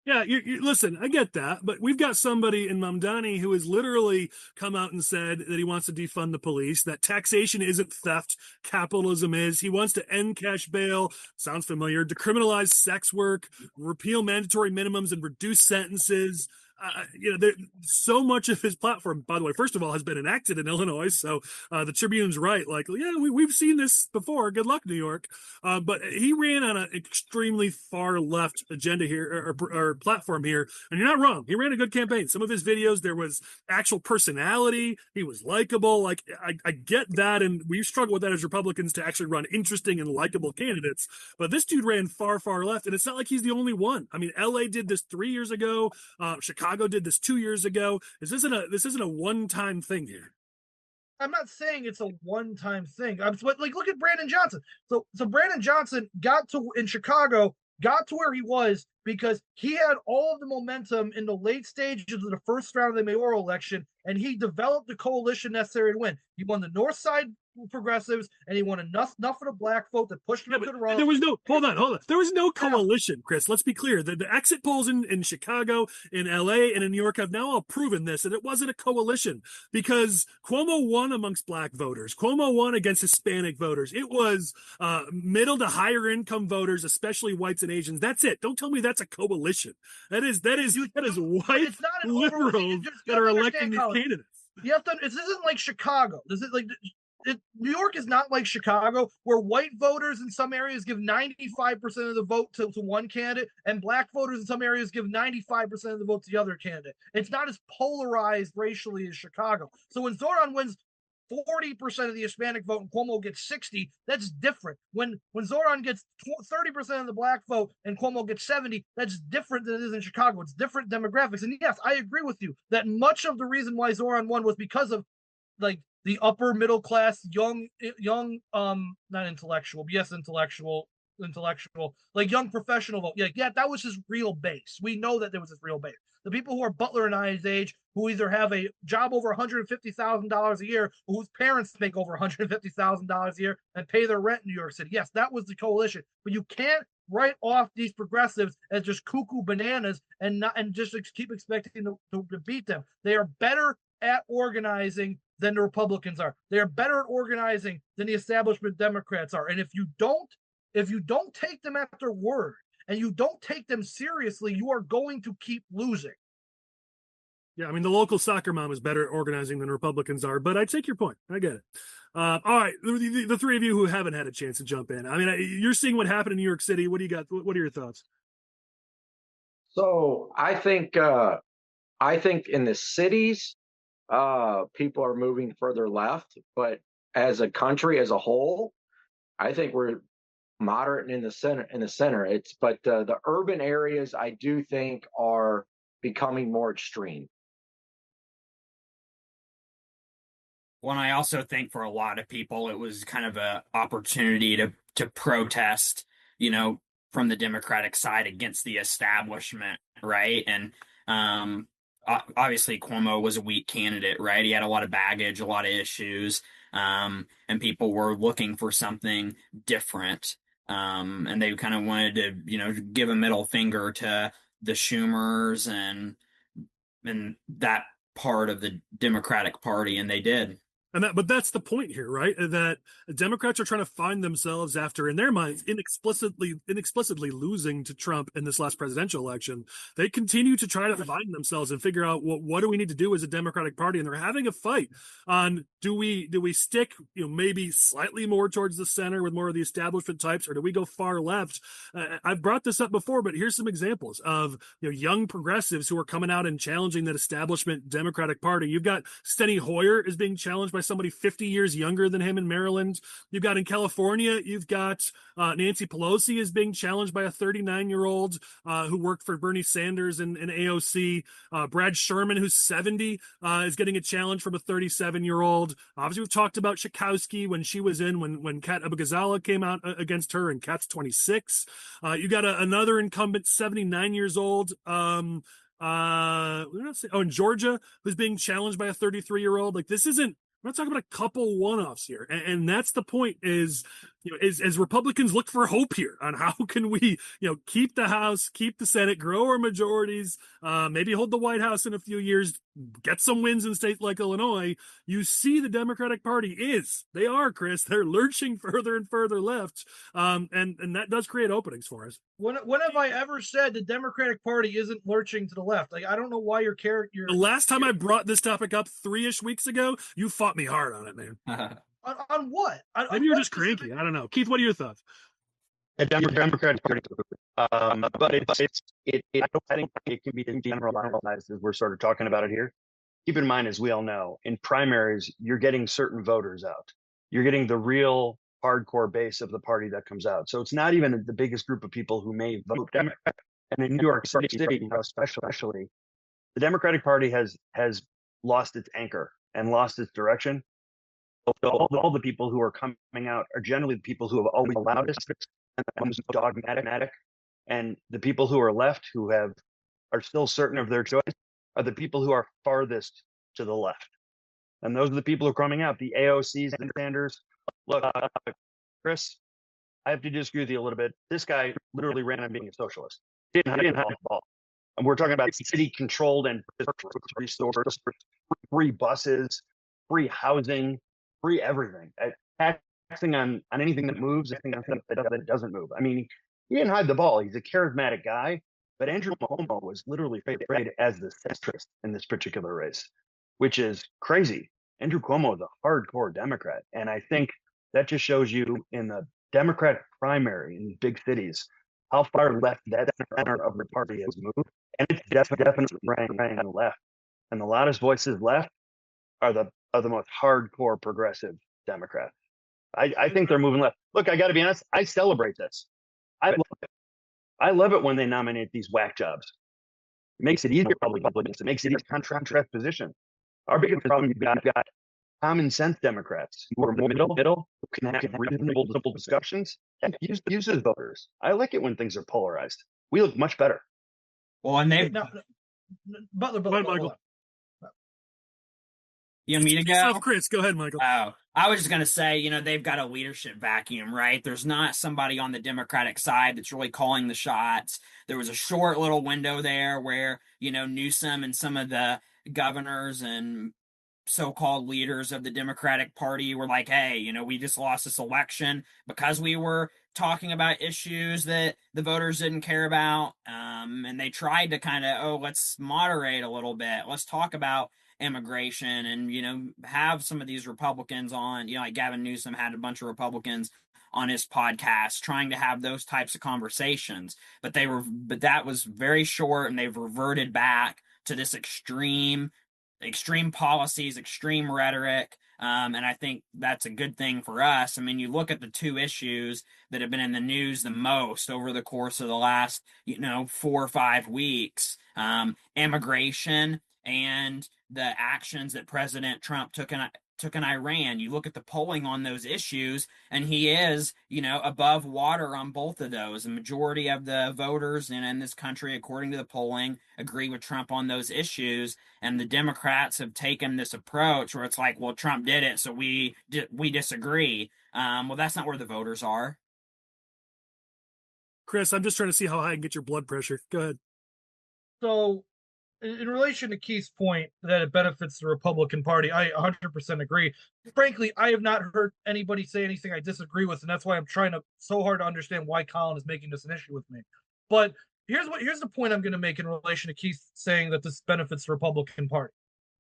Yeah, listen, I get that, but we've got somebody in Mamdani who has literally come out and said that he wants to defund the police, that taxation isn't theft, capitalism is. He wants to end cash bail, sounds familiar, decriminalize sex work, repeal mandatory minimums and reduce sentences. So much of his platform, by the way, first of all, has been enacted in Illinois. So the Tribune's right. Like, yeah, we've seen this before. Good luck, New York. But he ran on an extremely far left agenda here or platform here. And you're not wrong. He ran a good campaign. Some of his videos, there was actual personality. He was likable. Like, I get that. And we struggle with that as Republicans to actually run interesting and likable candidates. But this dude ran far, far left. And it's not like he's the only one. I mean, LA did this 3 years ago. Chicago did this 2 years ago. This isn't a one-time thing here. I'm not saying it's a one-time thing. But like, look at Brandon Johnson. So Brandon Johnson got to where he was because he had all of the momentum in the late stages of the first round of the mayoral election, and he developed the coalition necessary to win. He won the North Side progressives, and he won enough of the black vote that pushed him to the right. There was no hold on. There was no coalition, Chris. Let's be clear. The exit polls in Chicago, in LA, and in New York have now all proven this, that it wasn't a coalition because Cuomo won amongst black voters. Cuomo won against Hispanic voters. It was middle to higher income voters, especially whites and Asians. That's it. Don't tell me that's a coalition. That is white liberals that are electing these candidates. You have to. This isn't like Chicago. New York is not like Chicago, where white voters in some areas give 95% of the vote to one candidate, and black voters in some areas give 95% of the vote to the other candidate. It's not as polarized racially as Chicago. So when Zoran wins 40% of the Hispanic vote and Cuomo gets 60, that's different. When Zoran gets 30% of the black vote and Cuomo gets 70, that's different than it is in Chicago. It's different demographics. And yes, I agree with you that much of the reason why Zoran won was because of like the upper middle class, young, not intellectual, but yes, intellectual, like young professional vote. Yeah, that was his real base. We know that there was his real base. The people who are Butler and I's age, who either have a job over $150,000 a year, or whose parents make over $150,000 a year and pay their rent in New York City. Yes, that was the coalition. But you can't write off these progressives as just cuckoo bananas and just keep expecting to beat them. They are better at organizing than the Republicans are. They are better at organizing than the establishment Democrats are. And if you don't take them at their word and you don't take them seriously, you are going to keep losing. Yeah, I mean, the local soccer mom is better at organizing than Republicans are, but I take your point. I get it. All right, the three of you who haven't had a chance to jump in. I mean, you're seeing what happened in New York City. What do you got? What are your thoughts? So I think in the cities, people are moving further left, but as a country as a whole, I think we're moderate in the center. But the urban areas, I do think, are becoming more extreme. Well, and I also think for a lot of people, it was kind of an opportunity to protest, from the Democratic side against the establishment, right? And obviously Cuomo was a weak candidate, right? He had a lot of baggage, a lot of issues, and people were looking for something different. And they kind of wanted to, give a middle finger to the Schumers and that part of the Democratic Party, and they did. But that's the point here, right? That Democrats are trying to find themselves after, in their minds, inexplicably losing to Trump in this last presidential election. They continue to try to find themselves and figure out what do we need to do as a Democratic Party, and they're having a fight on do we stick maybe slightly more towards the center with more of the establishment types, or do we go far left? I've brought this up before, but here's some examples of young progressives who are coming out and challenging that establishment Democratic Party. You've got Steny Hoyer is being challenged by somebody 50 years younger than him in Maryland. You've got in California, you've got Nancy Pelosi is being challenged by a 39-year-old who worked for Bernie Sanders and AOC. Brad Sherman, who's 70, is getting a challenge from a 37-year-old. Obviously, we've talked about Zhackowski when she was in, when Kat Abugazala came out against her, and Kat's 26. You got another incumbent, 79 years old. In Georgia, who's being challenged by a 33-year-old. Like, this isn't, we're not talking about a couple one-offs here. And that's the point is, as Republicans look for hope here on how can we, keep the House, keep the Senate, grow our majorities, maybe hold the White House in a few years, get some wins in states like Illinois. You see the Democratic Party Chris, they're lurching further and further left. And that does create openings for us. When have I ever said the Democratic Party isn't lurching to the left? Like, I don't know why your character. The last time I brought this topic up 3-ish weeks ago, you fought me hard on it, man. On what? Maybe you're just cranky. I don't know. Keith, what are your thoughts? The Democratic Party, but I don't think it can be generalized as we're sort of talking about it here. Keep in mind, as we all know, in primaries, you're getting certain voters out. You're getting the real hardcore base of the party that comes out. So it's not even the biggest group of people who may vote Democrat. And in New York City, especially, the Democratic Party has lost its anchor and lost its direction. All the people who are coming out are generally the people who have always allowed us and dogmatic. And the people who are left, who are still certain of their choice, are the people who are farthest to the left. And those are the people who are coming out, the AOCs and Sanders. Look, Chris, I have to disagree with you a little bit. This guy literally ran on being a socialist. Didn't have the ball. And we're talking about city-controlled and free stores, free buses, free housing, free everything. Taxing on anything that moves, that doesn't move. I mean, he didn't hide the ball. He's a charismatic guy. But Andrew Cuomo was literally rated as the centrist in this particular race, which is crazy. Andrew Cuomo is a hardcore Democrat. And I think that just shows you in the Democratic primary in big cities how far left that center of the party has moved. And it's definitely running left. And the loudest voices left are the most hardcore progressive Democrats. I think they're moving left. Look, I got to be honest, I celebrate this. I love it when they nominate these whack jobs. It makes it easier for Republicans. It makes it a contrast position. Our biggest problem, you've got common sense Democrats who are middle, who can have reasonable discussions and use as voters. I like it when things are polarized. We look much better. Well, and they've Butler. Go ahead, Michael. You want me to go? Chris, go ahead, Michael. Oh, I was just going to say, they've got a leadership vacuum, right? There's not somebody on the Democratic side that's really calling the shots. There was a short little window there where, Newsom and some of the governors and so-called leaders of the Democratic Party were like, hey, we just lost this election because we were talking about issues that the voters didn't care about. And they tried to kind of, let's moderate a little bit. Let's talk about immigration and, have some of these Republicans on, like Gavin Newsom had a bunch of Republicans on his podcast trying to have those types of conversations. But that was very short, and they've reverted back to this extreme policies, extreme rhetoric. And I think that's a good thing for us. I mean, you look at the two issues that have been in the news the most over the course of the last, 4 or 5 weeks, immigration and the actions that President Trump took in Iran. You look at the polling on those issues, and he is, above water on both of those. The majority of the voters in this country, according to the polling, agree with Trump on those issues. And the Democrats have taken this approach where it's like, well, Trump did it, so we disagree. Well, that's not where the voters are. Chris, I'm just trying to see how high I can get your blood pressure. Go ahead. So in relation to Keith's point that it benefits the Republican Party, I 100% agree. Frankly, I have not heard anybody say anything I disagree with, and that's why I'm trying so hard to understand why Collin is making this an issue with me. But here's the point I'm going to make in relation to Keith saying that this benefits the Republican Party.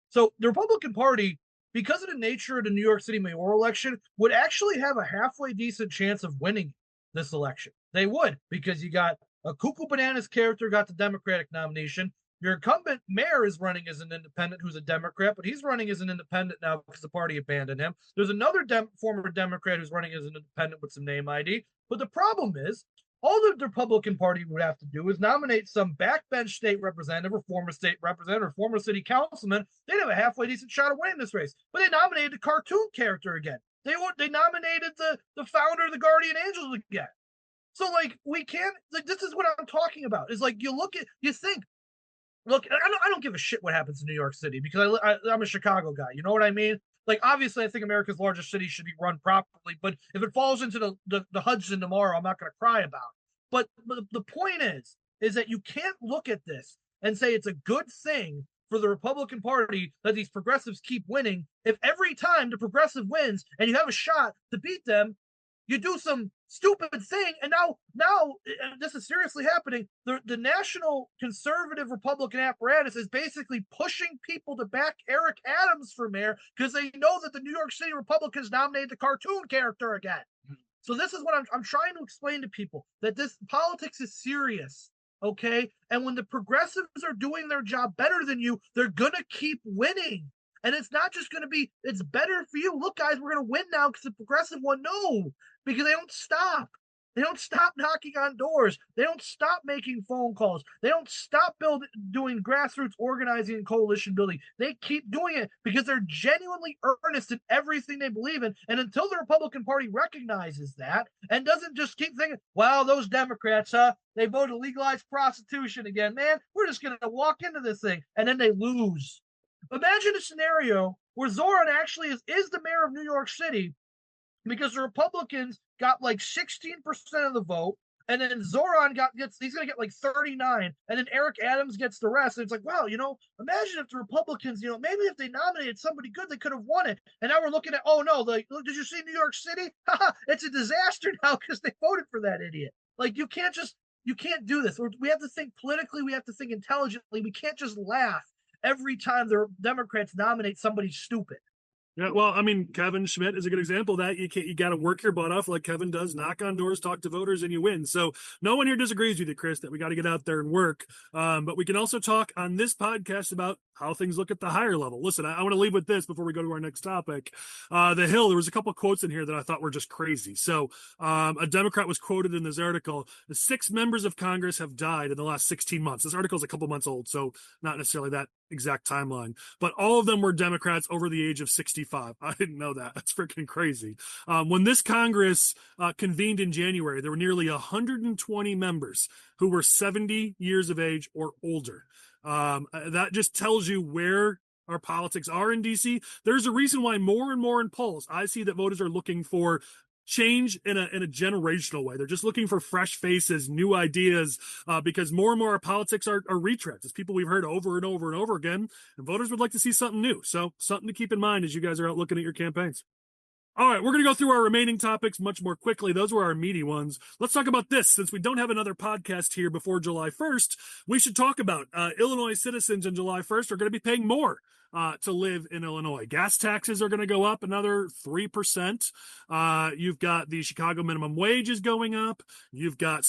So the Republican Party, because of the nature of the New York City mayoral election, would actually have a halfway decent chance of winning this election. They would, because you got a Cuckoo Bananas character got the Democratic nomination. Your incumbent mayor is running as an independent who's a Democrat, but he's running as an independent now because the party abandoned him. There's another former Democrat who's running as an independent with some name ID. But the problem is, all the Republican Party would have to do is nominate some backbench state representative or former state representative or former city councilman. They'd have a halfway decent shot of winning this race. But they nominated the cartoon character again. They nominated the founder of the Guardian Angels again. So, like, we can't, like, this is what I'm talking about. Is like, you think, look, I don't give a shit what happens in New York City because I'm a Chicago guy. You know what I mean? Like, obviously, I think America's largest city should be run properly. But if it falls into the Hudson tomorrow, I'm not going to cry about it. But the point is that you can't look at this and say it's a good thing for the Republican Party that these progressives keep winning if every time the progressive wins and you have a shot to beat them, you do some stupid thing, and now this is seriously happening. The national conservative Republican apparatus is basically pushing people to back Eric Adams for mayor because they know that the New York City Republicans nominated the cartoon character again. So this is what I'm trying to explain to people, that this politics is serious, okay? And when the progressives are doing their job better than you, they're gonna keep winning. And it's not just going to be, it's better for you. Look, guys, we're going to win now because the progressive one. No, because they don't stop. They don't stop knocking on doors. They don't stop making phone calls. They don't stop doing grassroots organizing and coalition building. They keep doing it because they're genuinely earnest in everything they believe in. And until the Republican Party recognizes that and doesn't just keep thinking, well, those Democrats, they voted to legalize prostitution again, man, we're just going to walk into this thing. And then they lose. Imagine a scenario where Zoran actually is the mayor of New York City because the Republicans got like 16% of the vote, and then Zoran he's going to get like 39, and then Eric Adams gets the rest. And it's like, wow, imagine if the Republicans, maybe if they nominated somebody good, they could have won it. And now we're looking at, oh no, did you see New York City? It's a disaster now because they voted for that idiot. Like, you can't do this. We have to think politically. We have to think intelligently. We can't just laugh every time the Democrats nominate somebody stupid. Yeah, well, I mean, Kevin Schmidt is a good example of that. You got to work your butt off like Kevin does, knock on doors, talk to voters, and you win. So no one here disagrees with you, Chris, that we got to get out there and work. But we can also talk on this podcast about how things look at the higher level. Listen, I want to leave with this before we go to our next topic. The Hill, there was a couple of quotes in here that I thought were just crazy. So a Democrat was quoted in this article, 6 members of Congress have died in the last 16 months. This article is a couple months old, so not necessarily that exact timeline, but all of them were Democrats over the age of 65. I didn't know that. That's freaking crazy. When this Congress convened in January, there were nearly 120 members who were 70 years of age or older. That just tells you where our politics are in DC. There's a reason why more and more in polls, I see that voters are looking for change in a generational way. They're just looking for fresh faces, new ideas, because more and more our politics are retreads. It's people we've heard over and over and over again, and voters would like to see something new. So something to keep in mind as you guys are out looking at your campaigns. All right, we're going to go through our remaining topics much more quickly. Those were our meaty ones. Let's talk about this. Since we don't have another podcast here before July 1st, we should talk about Illinois citizens on July 1st are going to be paying more to live in Illinois. Gas taxes are going to go up another 3%. You've got the Chicago minimum wage is going up. You've got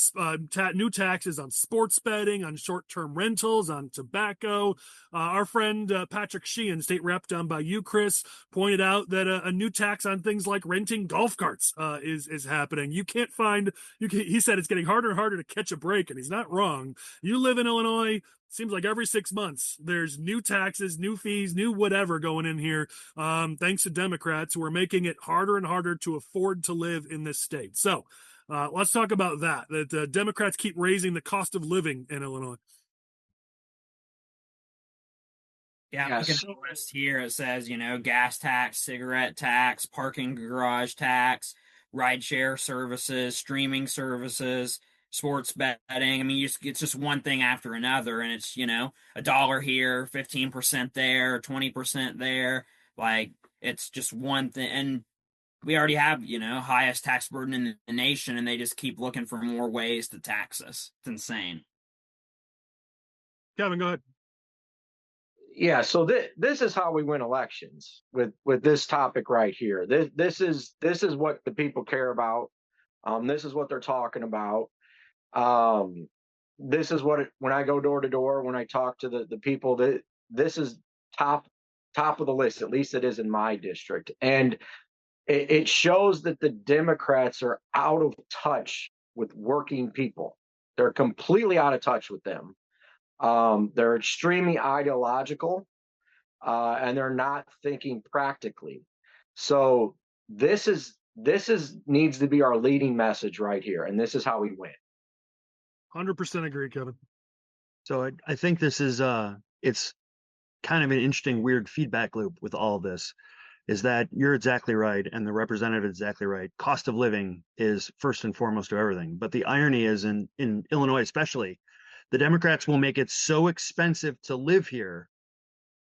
new taxes on sports betting, on short-term rentals, on tobacco. Our friend Patrick Sheehan, state rep down by you, Chris, pointed out that a new tax on things like renting golf carts is happening. He said it's getting harder and harder to catch a break, and he's not wrong. You live in Illinois, seems like every 6 months there's new taxes, new fees, new whatever going in here, thanks to Democrats who are making it harder and harder to afford to live in this state. So let's talk about that Democrats keep raising the cost of living in Illinois. Yeah, I'm looking at the list here. It says, gas tax, cigarette tax, parking garage tax, rideshare services, streaming services, sports betting. I mean, it's just one thing after another, and it's, $1 here, 15% there, 20% there. Like, it's just one thing. And we already have, highest tax burden in the nation, and they just keep looking for more ways to tax us. It's insane. Kevin, go ahead. Yeah, so this is how we win elections with this topic right here. This is what the people care about. This is what they're talking about. This is when I go door to door, when I talk to the people, that this is top of the list. At least it is in my district, and it shows that the Democrats are out of touch with working people. They're completely out of touch with them. They're extremely ideological, and they're not thinking practically. So this needs to be our leading message right here, and this is how we win. 100% agree, Kevin. So I think this is it's kind of an interesting, weird feedback loop with all this. Is that you're exactly right, and the representative is exactly right. Cost of living is first and foremost of everything. But the irony is, in Illinois especially, the Democrats will make it so expensive to live here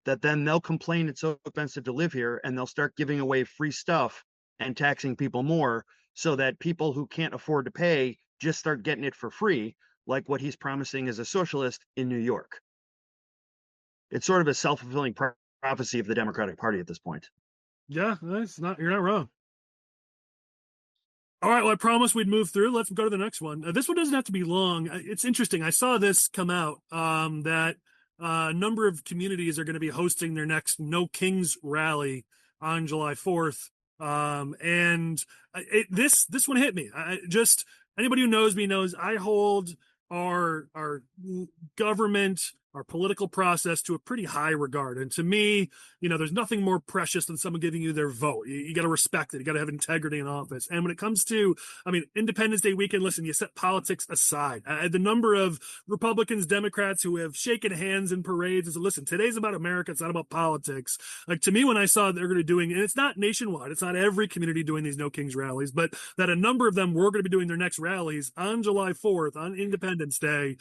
that then they'll complain it's so expensive to live here, and they'll start giving away free stuff and taxing people more, so that people who can't afford to pay just start getting it for free, like what he's promising as a socialist in New York. It's sort of a self-fulfilling prophecy of the Democratic Party at this point. Yeah, you're not wrong. All right, well, I promised we'd move through. Let's go to the next one. This one doesn't have to be long. It's interesting. I saw this come out that a number of communities are going to be hosting their next No Kings rally on July 4th. And this one hit me. Anybody who knows me knows I hold our government, our political process to a pretty high regard. And to me, there's nothing more precious than someone giving you their vote. You got to respect it. You got to have integrity in office. And when it comes to, Independence Day weekend, listen, you set politics aside. The number of Republicans, Democrats who have shaken hands in parades and said, listen, today's about America. It's not about politics. Like, to me, when I saw they're going to be doing, and it's not nationwide, it's not every community doing these No Kings rallies, but that a number of them were going to be doing their next rallies on July 4th, on Independence Day.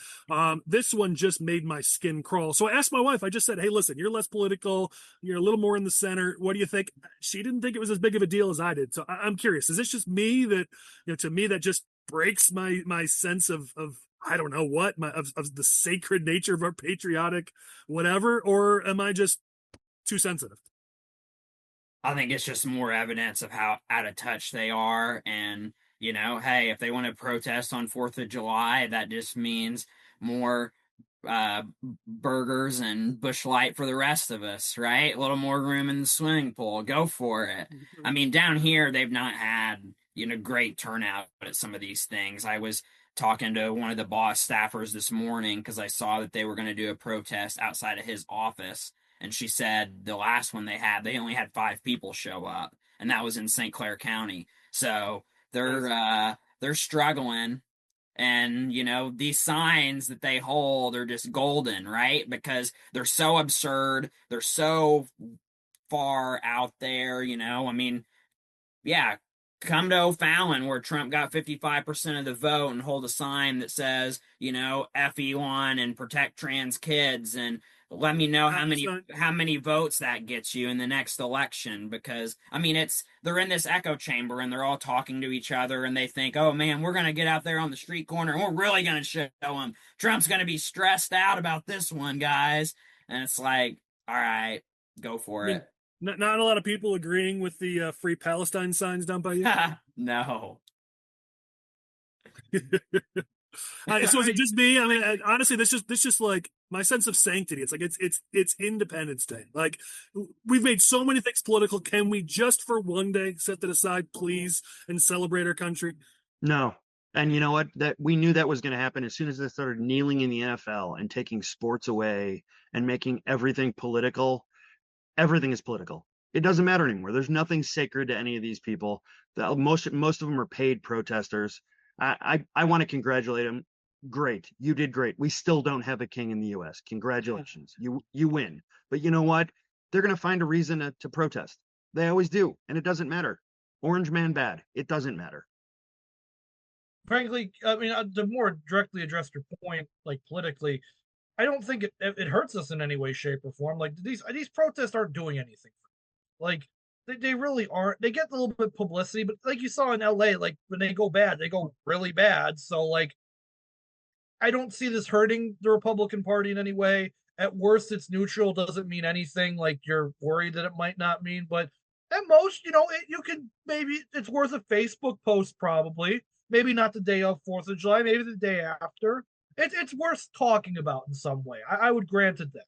This one just made my skin crawl. So I asked my wife, I just said, hey, listen, you're less political. You're a little more in the center. What do you think? She didn't think it was as big of a deal as I did. So I'm curious, is this just me that, to me, that just breaks my sense of I don't know what, of the sacred nature of our patriotic whatever, or am I just too sensitive? I think it's just more evidence of how out of touch they are. And, hey, if they want to protest on 4th of July, that just means more burgers and Busch Light for the rest of us, right? A little more room in the swimming pool. Go for it. I mean, down here, they've not had, great turnout at some of these things. I was talking to one of the boss staffers this morning because I saw that they were going to do a protest outside of his office. And she said the last one they only had 5 people show up, and that was in St. Clair County. So they're struggling. And, these signs that they hold are just golden, right? Because they're so absurd. They're so far out there, yeah, come to O'Fallon where Trump got 55% of the vote and hold a sign that says, F Elon and protect trans kids, and let me know how many votes that gets you in the next election. Because they're in this echo chamber and they're all talking to each other, and they think, oh man, we're gonna get out there on the street corner and we're really gonna show them Trump's gonna be stressed out about this one, guys. And it's like, all right, go for it. Not a lot of people agreeing with the Free Palestine signs down by you. No. So is it just me? Honestly, this just like my sense of sanctity. It's like it's Independence Day. Like, we've made so many things political. Can we just for one day set that aside, please, and celebrate our country? No. And you know what? That we knew that was going to happen as soon as they started kneeling in the NFL and taking sports away and making everything political. Everything is political. It doesn't matter anymore. There's nothing sacred to any of these people. Most of them are paid protesters. I want to congratulate them. Great. You did great. We still don't have a king in the U.S. Congratulations. You win. But you know what? They're going to find a reason to protest. They always do. And it doesn't matter. Orange man bad. It doesn't matter. frankly, I mean, to more directly address your point, like politically, I don't think it hurts us in any way, shape, or form. Like these protests aren't doing anything. Like they really aren't. They get a little bit of publicity, but like you saw in LA, like when they go bad, they go really bad. So like I don't see this hurting the Republican Party in any way. At worst, it's neutral, doesn't mean anything like you're worried that it might not mean. But at most, you can maybe it's worth a Facebook post, probably. Maybe not the day of 4th of July, maybe the day after. It's worth talking about in some way. I would grant it that.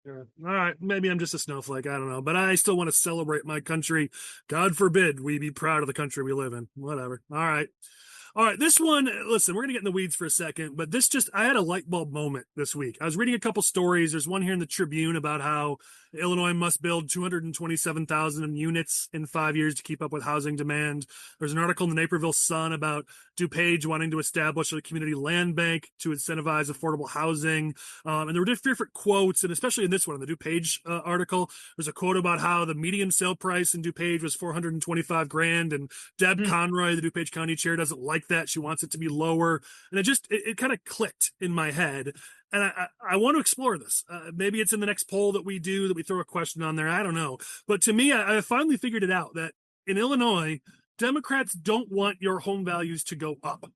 Sure. All right, maybe I'm just a snowflake. I don't know, but I still want to celebrate my country. God forbid we be proud of the country we live in. Whatever. All right, this one, listen, we're going to get in the weeds for a second, but I had a light bulb moment this week. I was reading a couple stories. There's one here in the Tribune about how Illinois must build 227,000 units in 5 years to keep up with housing demand. There's an article in the Naperville Sun about DuPage wanting to establish a community land bank to incentivize affordable housing. And there were different quotes, and especially in this one, in the DuPage article, there's a quote about how the median sale price in DuPage was $425,000, and Deb Conroy, the DuPage County chair, doesn't like that. She wants it to be lower. And it kind of clicked in my head. And I want to explore this. Maybe it's in the next poll that we do, that we throw a question on there. I don't know. But to me, I finally figured it out that in Illinois, Democrats don't want your home values to go up.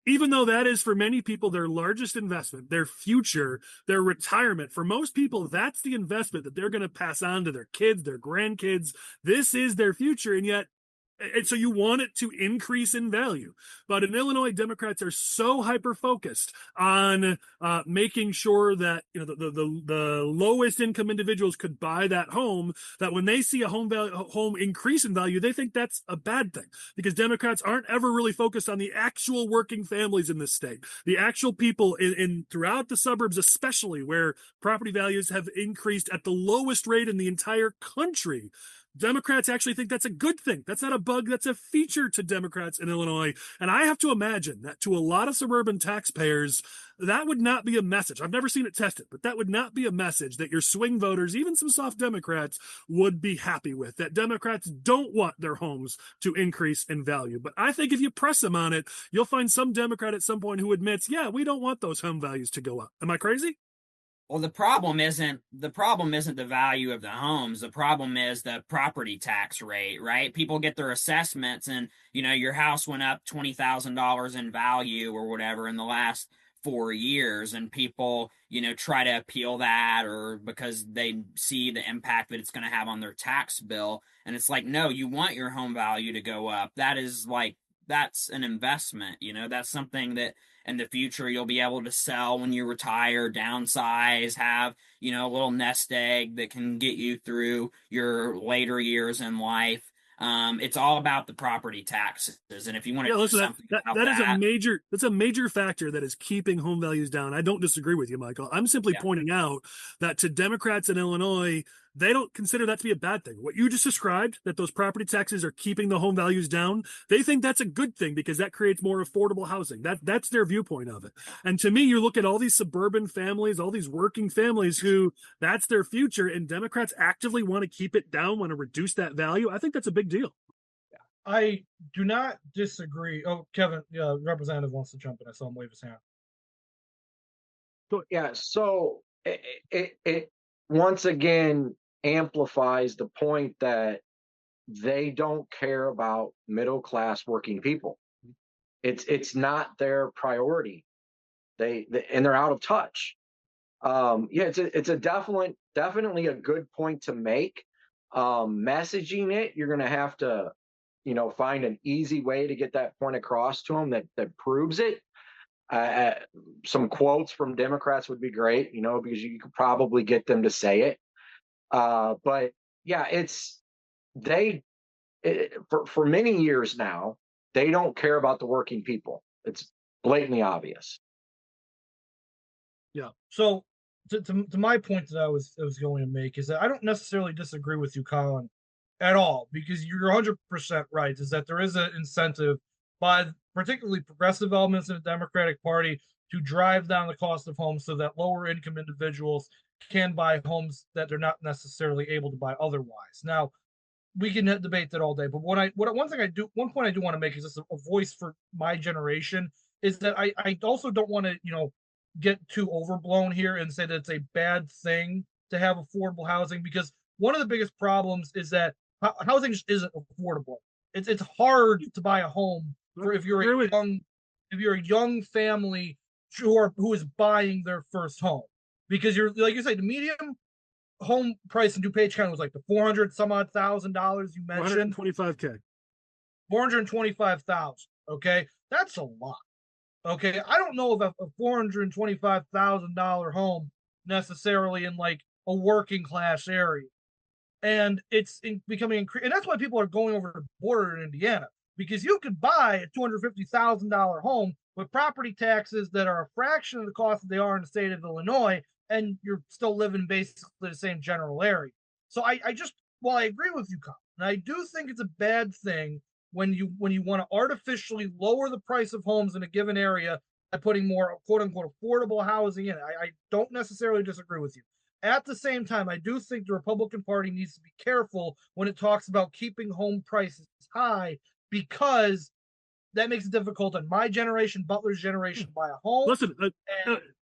Even though that is for many people their largest investment, their future, their retirement. For most people, that's the investment that they're going to pass on to their kids, their grandkids. This is their future. And so you want it to increase in value. But in Illinois, Democrats are so hyper-focused on making sure that the lowest income individuals could buy that home, that when they see a home increase in value, they think that's a bad thing. Because Democrats aren't ever really focused on the actual working families in this state, the actual people in throughout the suburbs, especially where property values have increased at the lowest rate in the entire country. Democrats actually think that's a good thing. That's not a bug. That's a feature to Democrats in Illinois. And I have to imagine that to a lot of suburban taxpayers, that would not be a message. I've never seen it tested, but that would not be a message that your swing voters, even some soft Democrats, would be happy with. That Democrats don't want their homes to increase in value. But I think if you press them on it, you'll find some Democrat at some point who admits, yeah, we don't want those home values to go up. Am I crazy? Well, the problem isn't the value of the homes. The problem is the property tax rate, right? People get their assessments and, your house went up $20,000 in value or whatever in the last 4 years, and people, try to appeal that, or because they see the impact that it's going to have on their tax bill. And it's like, no, you want your home value to go up. That's an investment, that's something that in the future you'll be able to sell when you retire, downsize, have, a little nest egg that can get you through your later years in life. It's all about the property taxes. And if you want to do something about that's a major factor that is keeping home values down. I don't disagree with you, Michael. I'm simply pointing out that to Democrats in Illinois, they don't consider that to be a bad thing. What you just described, that those property taxes are keeping the home values down, they think that's a good thing because that creates more affordable housing. That's their viewpoint of it. And to me, you look at all these suburban families, all these working families who that's their future, and Democrats actively want to keep it down, want to reduce that value. I think that's a big deal. I do not disagree. Oh, Kevin, Representative wants to jump in. I saw him wave his hand. Yeah, so it once again amplifies the point that they don't care about middle class working people. It's not their priority. And they're out of touch. It's definitely a good point to make. Messaging it, you're going to have to, find an easy way to get that point across to them that proves it. Some quotes from Democrats would be great, because you could probably get them to say it. But yeah, for many years now, they don't care about the working people. It's blatantly obvious. Yeah. So to my point that I was going to make is that I don't necessarily disagree with you, Collin, at all, because you're 100% right. Is that there is an incentive by particularly progressive elements in the Democratic Party to drive down the cost of homes so that lower income individuals can buy homes that they're not necessarily able to buy otherwise. Now, we can debate that all day. But one point I do want to make is just a voice for my generation is that I also don't want to, get too overblown here and say that it's a bad thing to have affordable housing, because one of the biggest problems is that housing just isn't affordable. It's hard to buy a home if you're a young family who is buying their first home, because you're like you say, the median home price in DuPage County was like the $400,000 you mentioned. $425K. 425,000. Okay, that's a lot. Okay, I don't know if a $425,000 home necessarily in like a working class area, and it's becoming and that's why people are going over the border in Indiana, because you could buy a $250,000 home with property taxes that are a fraction of the cost that they are in the state of Illinois, and you're still living basically the same general area. So I just, while I agree with you, Collin, and I do think it's a bad thing when you want to artificially lower the price of homes in a given area by putting more quote unquote affordable housing in it. I don't necessarily disagree with you. At the same time, I do think the Republican Party needs to be careful when it talks about keeping home prices high, because that makes it difficult on my generation, Butler's generation, to buy a home. Listen,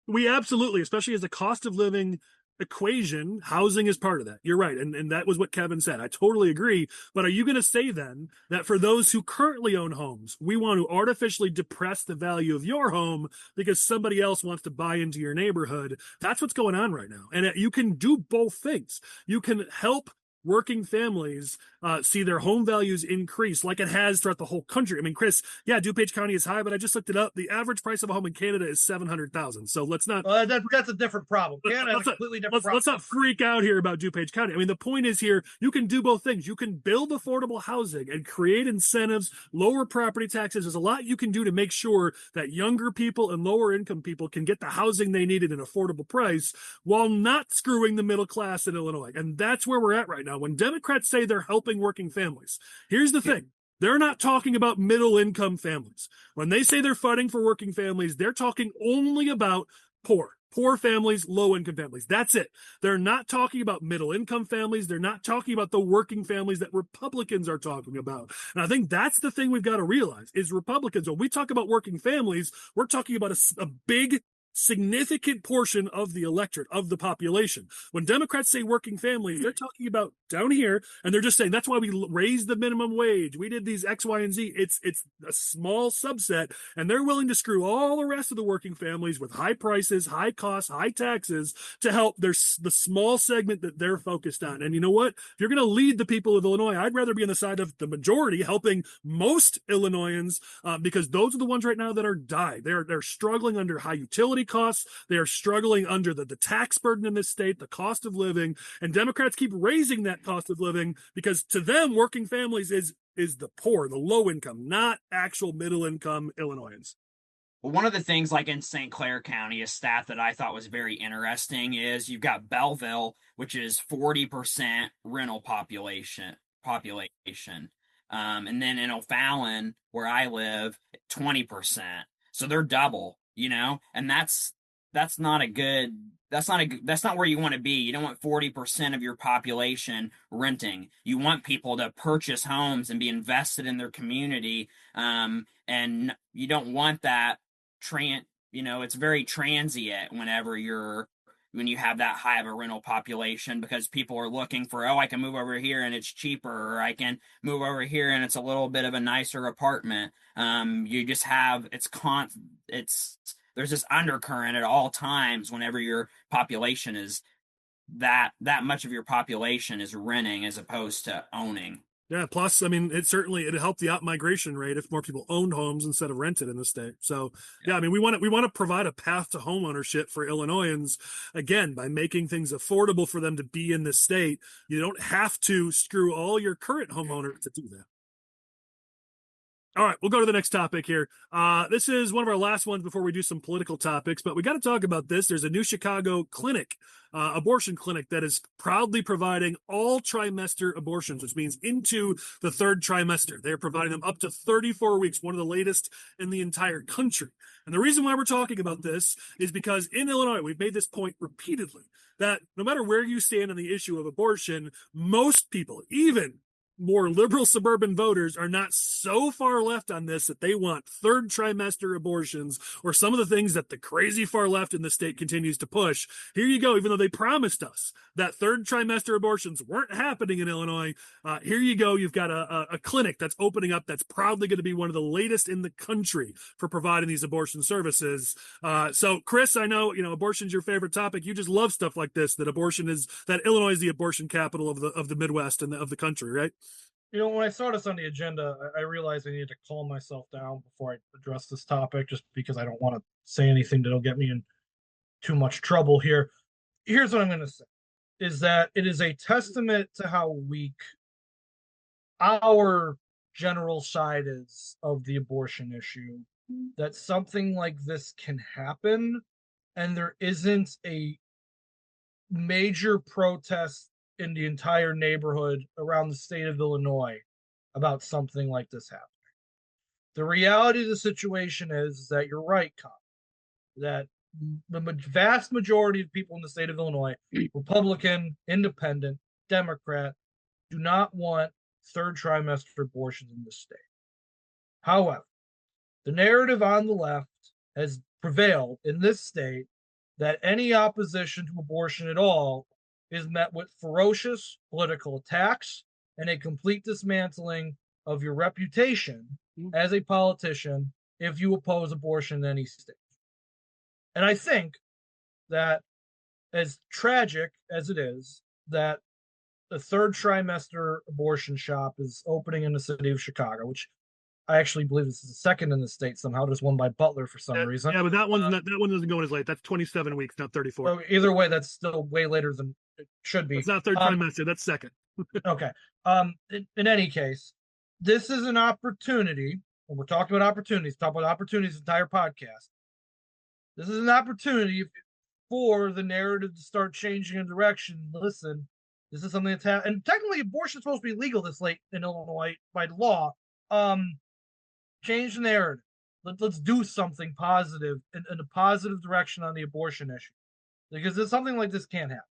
we absolutely, especially as the cost of living equation, housing is part of that. You're right. And that was what Kevin said. I totally agree. But are you going to say then that for those who currently own homes, we want to artificially depress the value of your home because somebody else wants to buy into your neighborhood? That's what's going on right now. And you can do both things. You can help working families see their home values increase like it has throughout the whole country. I mean, Chris, yeah, DuPage County is high, but I just looked it up. The average price of a home in Canada is $700,000. So let's not. That's a different problem. Canada has a completely different problem. Let's not freak out here about DuPage County. I mean, the point is here, you can do both things. You can build affordable housing and create incentives, lower property taxes. There's a lot you can do to make sure that younger people and lower income people can get the housing they need at an affordable price while not screwing the middle class in Illinois. And that's where we're at right now. When Democrats say they're helping working families, here's the thing. They're not talking about middle income families. When they say they're fighting for working families, they're talking only about poor families, low income families. That's it. They're not talking about middle income families. They're not talking about the working families that Republicans are talking about. And I think that's the thing we've got to realize is Republicans, when we talk about working families, we're talking about a big, significant portion of the electorate, of the population. When Democrats say working families, they're talking about down here, and they're just saying that's why we raised the minimum wage. We did these X, Y, and Z. It's a small subset, and they're willing to screw all the rest of the working families with high prices, high costs, high taxes to help the small segment that they're focused on. And you know what? If you're going to lead the people of Illinois, I'd rather be on the side of the majority, helping most Illinoisans, because those are the ones right now that are dying. They're struggling under high utility costs. They are struggling under the tax burden in this state, the cost of living, and Democrats keep raising that cost of living because to them, working families is the poor, the low income, not actual middle income Illinoisans. Well, one of the things like in St. Clair County, a stat that I thought was very interesting is you've got Belleville, which is 40% rental population. And then in O'Fallon, where I live, 20%. So they're double. And that's not where you want to be. You don't want 40% of your population renting. You want people to purchase homes and be invested in their community. And you don't want that it's very transient when you have that high of a rental population, because people are looking for, I can move over here and it's cheaper, or I can move over here and it's a little bit of a nicer apartment. You just have, there's this undercurrent at all times whenever your population is that much of your population is renting as opposed to owning. Yeah. Plus, I mean, it helped the out-migration rate if more people owned homes instead of rented in the state. So, yeah, I mean, we want to provide a path to home ownership for Illinoisans, again, by making things affordable for them to be in this state. You don't have to screw all your current homeowners to do that. All right, we'll go to the next topic here. This is one of our last ones before we do some political topics, but we got to talk about this. There's a new Chicago clinic, abortion clinic, that is proudly providing all trimester abortions, which means into the third trimester. They're providing them up to 34 weeks, one of the latest in the entire country. And the reason why we're talking about this is because in Illinois, we've made this point repeatedly, that no matter where you stand on the issue of abortion, most people, even more liberal suburban voters are not so far left on this that they want third trimester abortions or some of the things that the crazy far left in the state continues to push. Here you go. Even though they promised us that third trimester abortions weren't happening in Illinois, here you go. You've got a clinic that's opening up that's proudly going to be one of the latest in the country for providing these abortion services. So, Chris, I know, abortion's your favorite topic. You just love stuff like this, that Illinois is the abortion capital of the Midwest and of the country, right? When I saw this on the agenda, I realized I needed to calm myself down before I address this topic, just because I don't want to say anything that'll get me in too much trouble here. Here's what I'm going to say, is that it is a testament to how weak our general side is of the abortion issue that something like this can happen and there isn't a major protest in the entire neighborhood around the state of Illinois about something like this happening. The reality of the situation is that you're right, Con, that the vast majority of people in the state of Illinois, Republican, Independent, Democrat, do not want third trimester abortions in the state. However, the narrative on the left has prevailed in this state that any opposition to abortion at all is met with ferocious political attacks and a complete dismantling of your reputation as a politician if you oppose abortion in any state. And I think that, as tragic as it is, that the third trimester abortion shop is opening in the city of Chicago, which I actually believe this is the second in the state somehow, just won by Butler for some reason. Yeah, but that one doesn't go as late. That's 27 weeks, not 34. So either way, that's still way later than it should be. It's not third trimester, that's second. Okay. In any case, this is an opportunity, when we're talking about opportunities, talk about opportunities entire podcast. This is an opportunity for the narrative to start changing in direction. Listen, this is something that's happening. And technically, abortion is supposed to be legal this late in Illinois by law. Change the narrative. Let's do something positive in a positive direction on the abortion issue, because something like this can't happen.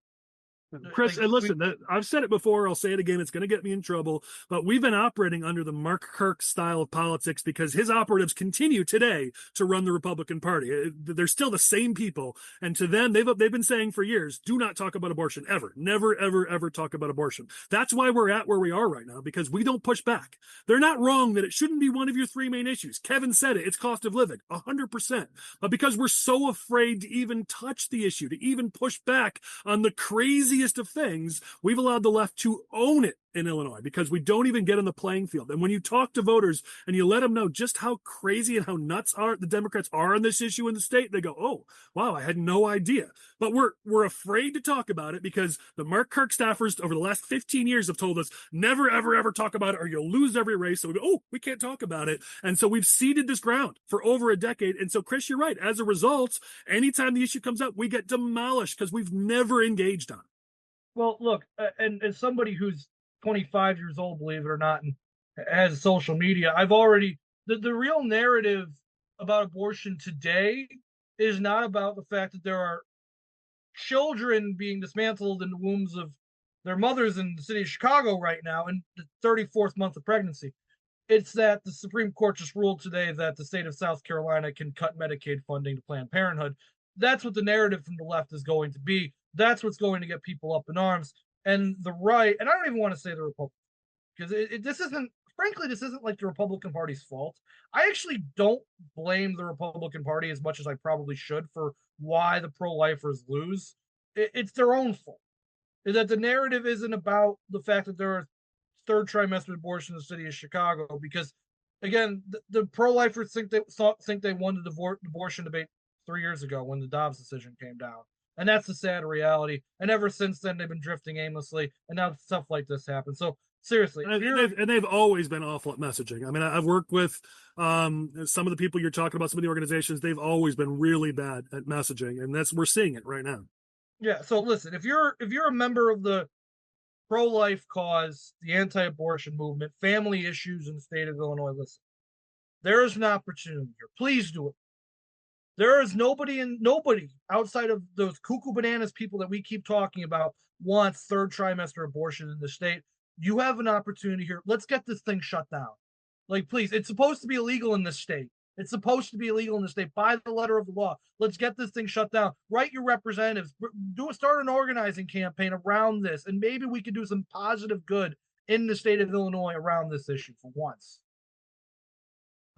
Chris, and listen, I've said it before, I'll say it again, it's going to get me in trouble, but we've been operating under the Mark Kirk style of politics because his operatives continue today to run the Republican Party. They're still the same people, and to them, they've been saying for years, do not talk about abortion, ever. Never, ever, ever talk about abortion. That's why we're at where we are right now, because we don't push back. They're not wrong that it shouldn't be one of your three main issues. Kevin said it, it's cost of living, 100%. But because we're so afraid to even touch the issue, to even push back on the craziest of things, we've allowed the left to own it in Illinois because we don't even get on the playing field. And when you talk to voters and you let them know just how crazy and how nuts the Democrats are on this issue in the state, they go, oh, wow, I had no idea. But we're afraid to talk about it because the Mark Kirk staffers over the last 15 years have told us never, ever, ever talk about it or you'll lose every race. So we go, oh, we can't talk about it. And so we've ceded this ground for over a decade. And so, Chris, you're right. As a result, anytime the issue comes up, we get demolished because we've never engaged on it. Well, look, and as somebody who's 25 years old, believe it or not, and has social media, I've already, the real narrative about abortion today is not about the fact that there are children being dismantled in the wombs of their mothers in the city of Chicago right now in the 34th month of pregnancy. It's that the Supreme Court just ruled today that the state of South Carolina can cut Medicaid funding to Planned Parenthood. That's what the narrative from the left is going to be. That's what's going to get people up in arms. And the right, and I don't even want to say the Republicans, because this isn't like the Republican Party's fault. I actually don't blame the Republican Party as much as I probably should for why the pro-lifers lose. It's their own fault. Is that the narrative isn't about the fact that there are third trimester abortions in the city of Chicago, because again, the pro-lifers think they won the abortion debate 3 years ago when the Dobbs decision came down. And that's the sad reality. And ever since then, they've been drifting aimlessly. And now stuff like this happens. So seriously, and they've always been awful at messaging. I mean, I've worked with some of the people you're talking about, some of the organizations. They've always been really bad at messaging, and we're seeing it right now. Yeah. So listen, if you're a member of the pro-life cause, the anti-abortion movement, family issues in the state of Illinois, listen, there is an opportunity here. Please do it. There is nobody outside of those cuckoo bananas people that we keep talking about wants third trimester abortion in the state. you have an opportunity here. Let's get this thing shut down. Like, please, it's supposed to be illegal in this state. It's supposed to be illegal in the state by the letter of the law. Let's get this thing shut down. Write your representatives. Start an organizing campaign around this, and maybe we could do some positive good in the state of Illinois around this issue for once.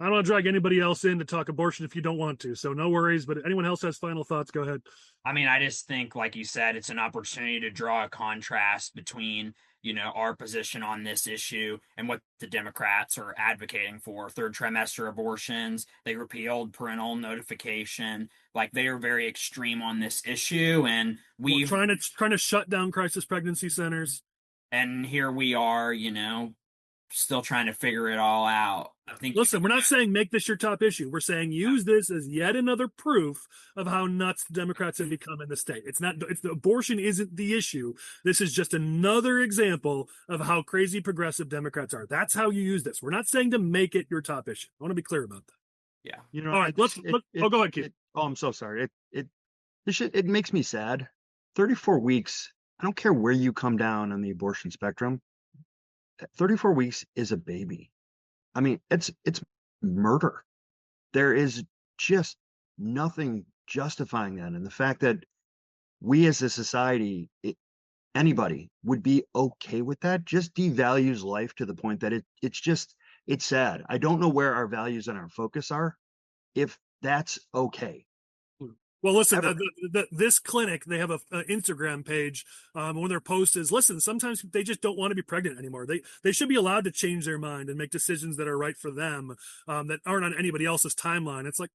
I don't want to drag anybody else in to talk abortion if you don't want to, so no worries. But anyone else has final thoughts, go ahead. I mean, I just think, like you said, it's an opportunity to draw a contrast between, our position on this issue and what the Democrats are advocating for. Third trimester abortions, they repealed parental notification. Like, they are very extreme on this issue, and we're trying to shut down crisis pregnancy centers. And here we are, still trying to figure it all out. Listen, we're not saying make this your top issue. We're saying use this as yet another proof of how nuts the Democrats have become in the state. It's the abortion isn't the issue. This is just another example of how crazy progressive Democrats are. That's how you use this. We're not saying to make it your top issue. I want to be clear about that. Yeah. All right. Go ahead, Keith. I'm so sorry. It makes me sad. 34 weeks. I don't care where you come down on the abortion spectrum. 34 weeks is a baby. I mean, it's murder. There is just nothing justifying that. And the fact that we as a society, anybody would be okay with that just devalues life to the point that it's sad. I don't know where our values and our focus are if that's okay. Well, listen, this clinic, they have an Instagram page. One of their posts is, listen, sometimes they just don't want to be pregnant anymore. They should be allowed to change their mind and make decisions that are right for them, that aren't on anybody else's timeline. It's like,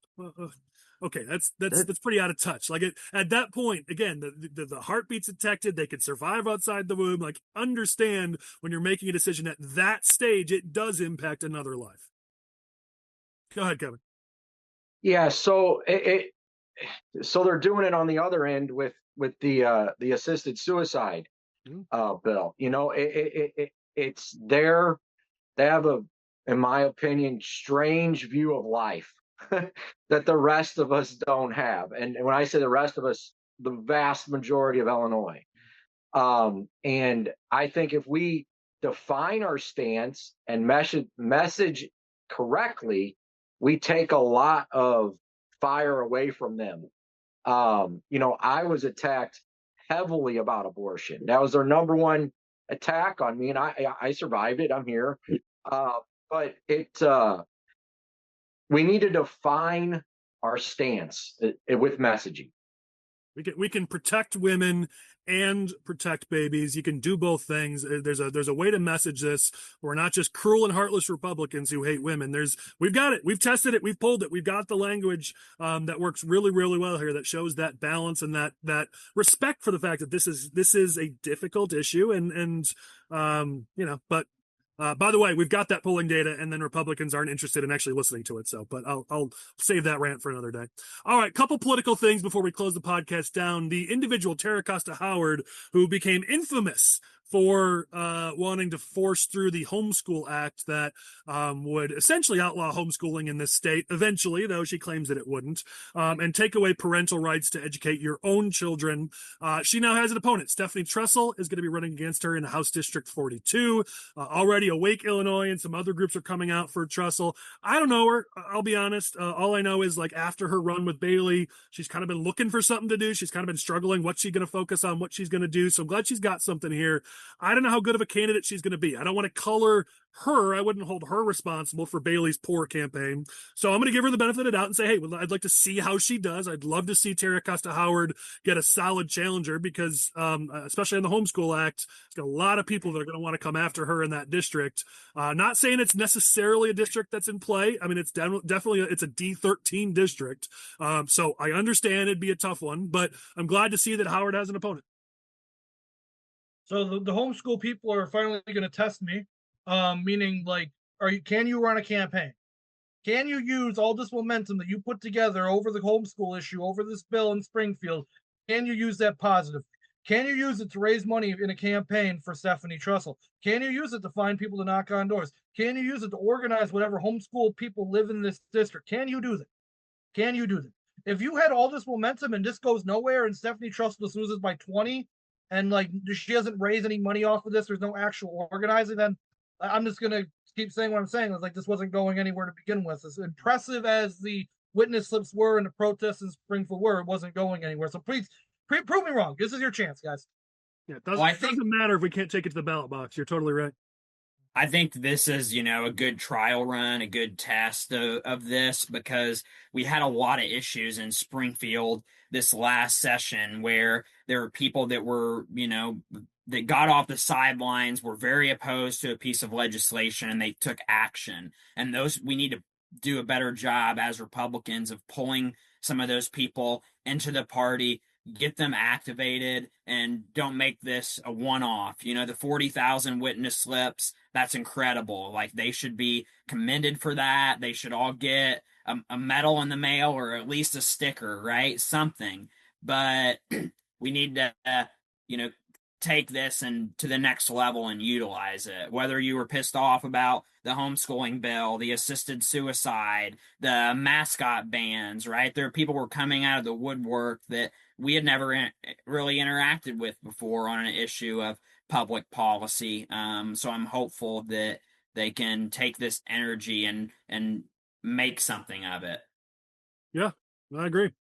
okay, that's pretty out of touch. Like, at that point, again, the heartbeat's detected. They could survive outside the womb. Like, understand when you're making a decision at that stage, it does impact another life. Go ahead, Kevin. Yeah, so so they're doing it on the other end with the assisted suicide bill. It's there. They have in my opinion, strange view of life that the rest of us don't have. And when I say the rest of us, the vast majority of Illinois. And I think if we define our stance and message correctly, we take a lot of fire away from them. I was attacked heavily about abortion. That was their number one attack on me, and I survived it. I'm here. But we need to define our stance with messaging. We can protect women and protect babies. You can do both things. There's a way to message this. We're not just cruel and heartless Republicans who hate women. We've got it. We've tested it. We've pulled it. We've got the language that works really, really well here, that shows that balance and that respect for the fact that this is a difficult issue. But by the way, we've got that polling data, and then Republicans aren't interested in actually listening to it. But I'll save that rant for another day. All right, couple political things before we close the podcast down. The individual Tara Costa Howard, who became infamous for wanting to force through the Homeschool Act that would essentially outlaw homeschooling in this state, eventually, though she claims that it wouldn't, and take away parental rights to educate your own children. She now has an opponent. Stephanie Trussell is going to be running against her in the House District 42. Already Awake Illinois and some other groups are coming out for Trussell. I don't know her. I'll be honest. All I know is, like, after her run with Bailey, she's kind of been looking for something to do. She's kind of been struggling. What's she going to focus on? What she's going to do? So I'm glad she's got something here. I don't know how good of a candidate she's going to be. I don't want to color her. I wouldn't hold her responsible for Bailey's poor campaign. So I'm going to give her the benefit of the doubt and say, hey, well, I'd like to see how she does. I'd love to see Tara Costa Howard get a solid challenger because, especially on the Homeschool Act, there's got a lot of people that are going to want to come after her in that district. Not saying it's necessarily a district that's in play. I mean, it's definitely it's a D13 district. So I understand it'd be a tough one, but I'm glad to see that Howard has an opponent. So the homeschool people are finally going to test me, meaning, like, can you run a campaign? Can you use all this momentum that you put together over the homeschool issue, over this bill in Springfield? Can you use that positively? Can you use it to raise money in a campaign for Stephanie Trussell? Can you use it to find people to knock on doors? Can you use it to organize whatever homeschool people live in this district? Can you do that? Can you do that? If you had all this momentum and this goes nowhere and Stephanie Trussell just loses by 20, and like she doesn't raise any money off of this, there's no actual organizing, then I'm just gonna keep saying what I'm saying. It's like this wasn't going anywhere to begin with. As impressive as the witness slips were and the protests in Springfield were, it wasn't going anywhere. So please prove me wrong. This is your chance, guys. Yeah, it doesn't matter if we can't take it to the ballot box. You're totally right. I think this is, a good trial run, a good test of this, because we had a lot of issues in Springfield this last session where there were people that were, that got off the sidelines, were very opposed to a piece of legislation, and they took action. And we need to do a better job as Republicans of pulling some of those people into the party, get them activated, and don't make this a one-off. The 40,000 witness slips, that's incredible. Like, they should be commended for that. They should all get a medal in the mail, or at least a sticker, right? Something. But we need to, take this and to the next level and utilize it. Whether you were pissed off about the homeschooling bill, the assisted suicide, the mascot bans, right? There are people who were coming out of the woodwork that we had never really interacted with before on an issue of public policy. So I'm hopeful that they can take this energy and make something of it. Yeah, I agree.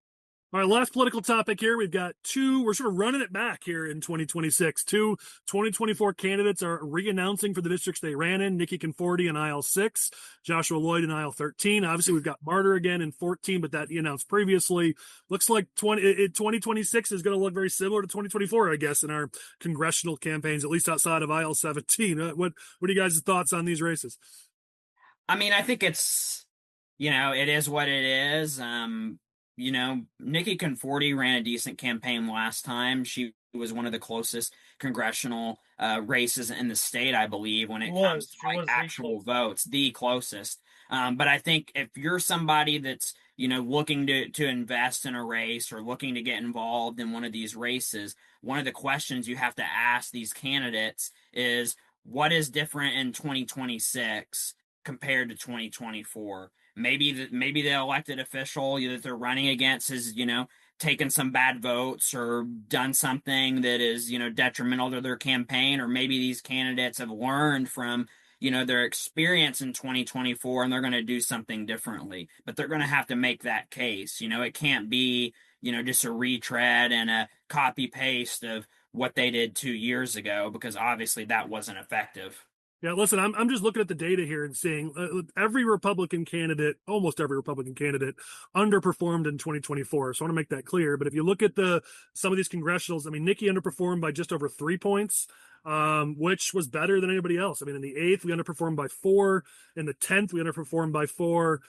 All right, last political topic here. We've got we're sort of running it back here in 2026. 2024 candidates are re-announcing for the districts they ran in. Niki Conforti in aisle 6, Joshua Loyd in aisle 13. Obviously, we've got Martyr again in 14, but that he announced previously. Looks like 2026 is going to look very similar to 2024, I guess, in our congressional campaigns, at least outside of aisle 17. What are you guys' thoughts on these races? I mean, I think it's, it is what it is. Niki Conforti ran a decent campaign last time. She was one of the closest congressional races in the state, I believe, when it comes to actual votes, the closest. But I think if you're somebody that's, looking to invest in a race or looking to get involved in one of these races, one of the questions you have to ask these candidates is, what is different in 2026 compared to 2024? Maybe the elected official that they're running against has, taken some bad votes or done something that is, detrimental to their campaign, or maybe these candidates have learned from, their experience in 2024 and they're going to do something differently. But they're going to have to make that case. It can't be, just a retread and a copy paste of what they did 2 years ago, because obviously that wasn't effective. Yeah, listen, I'm just looking at the data here and seeing almost every Republican candidate, underperformed in 2024. So I want to make that clear. But if you look at some of these congressionals, I mean, Niki underperformed by just over 3 points, which was better than anybody else. I mean, in the 8th, we underperformed by 4. In the 10th, we underperformed by 4.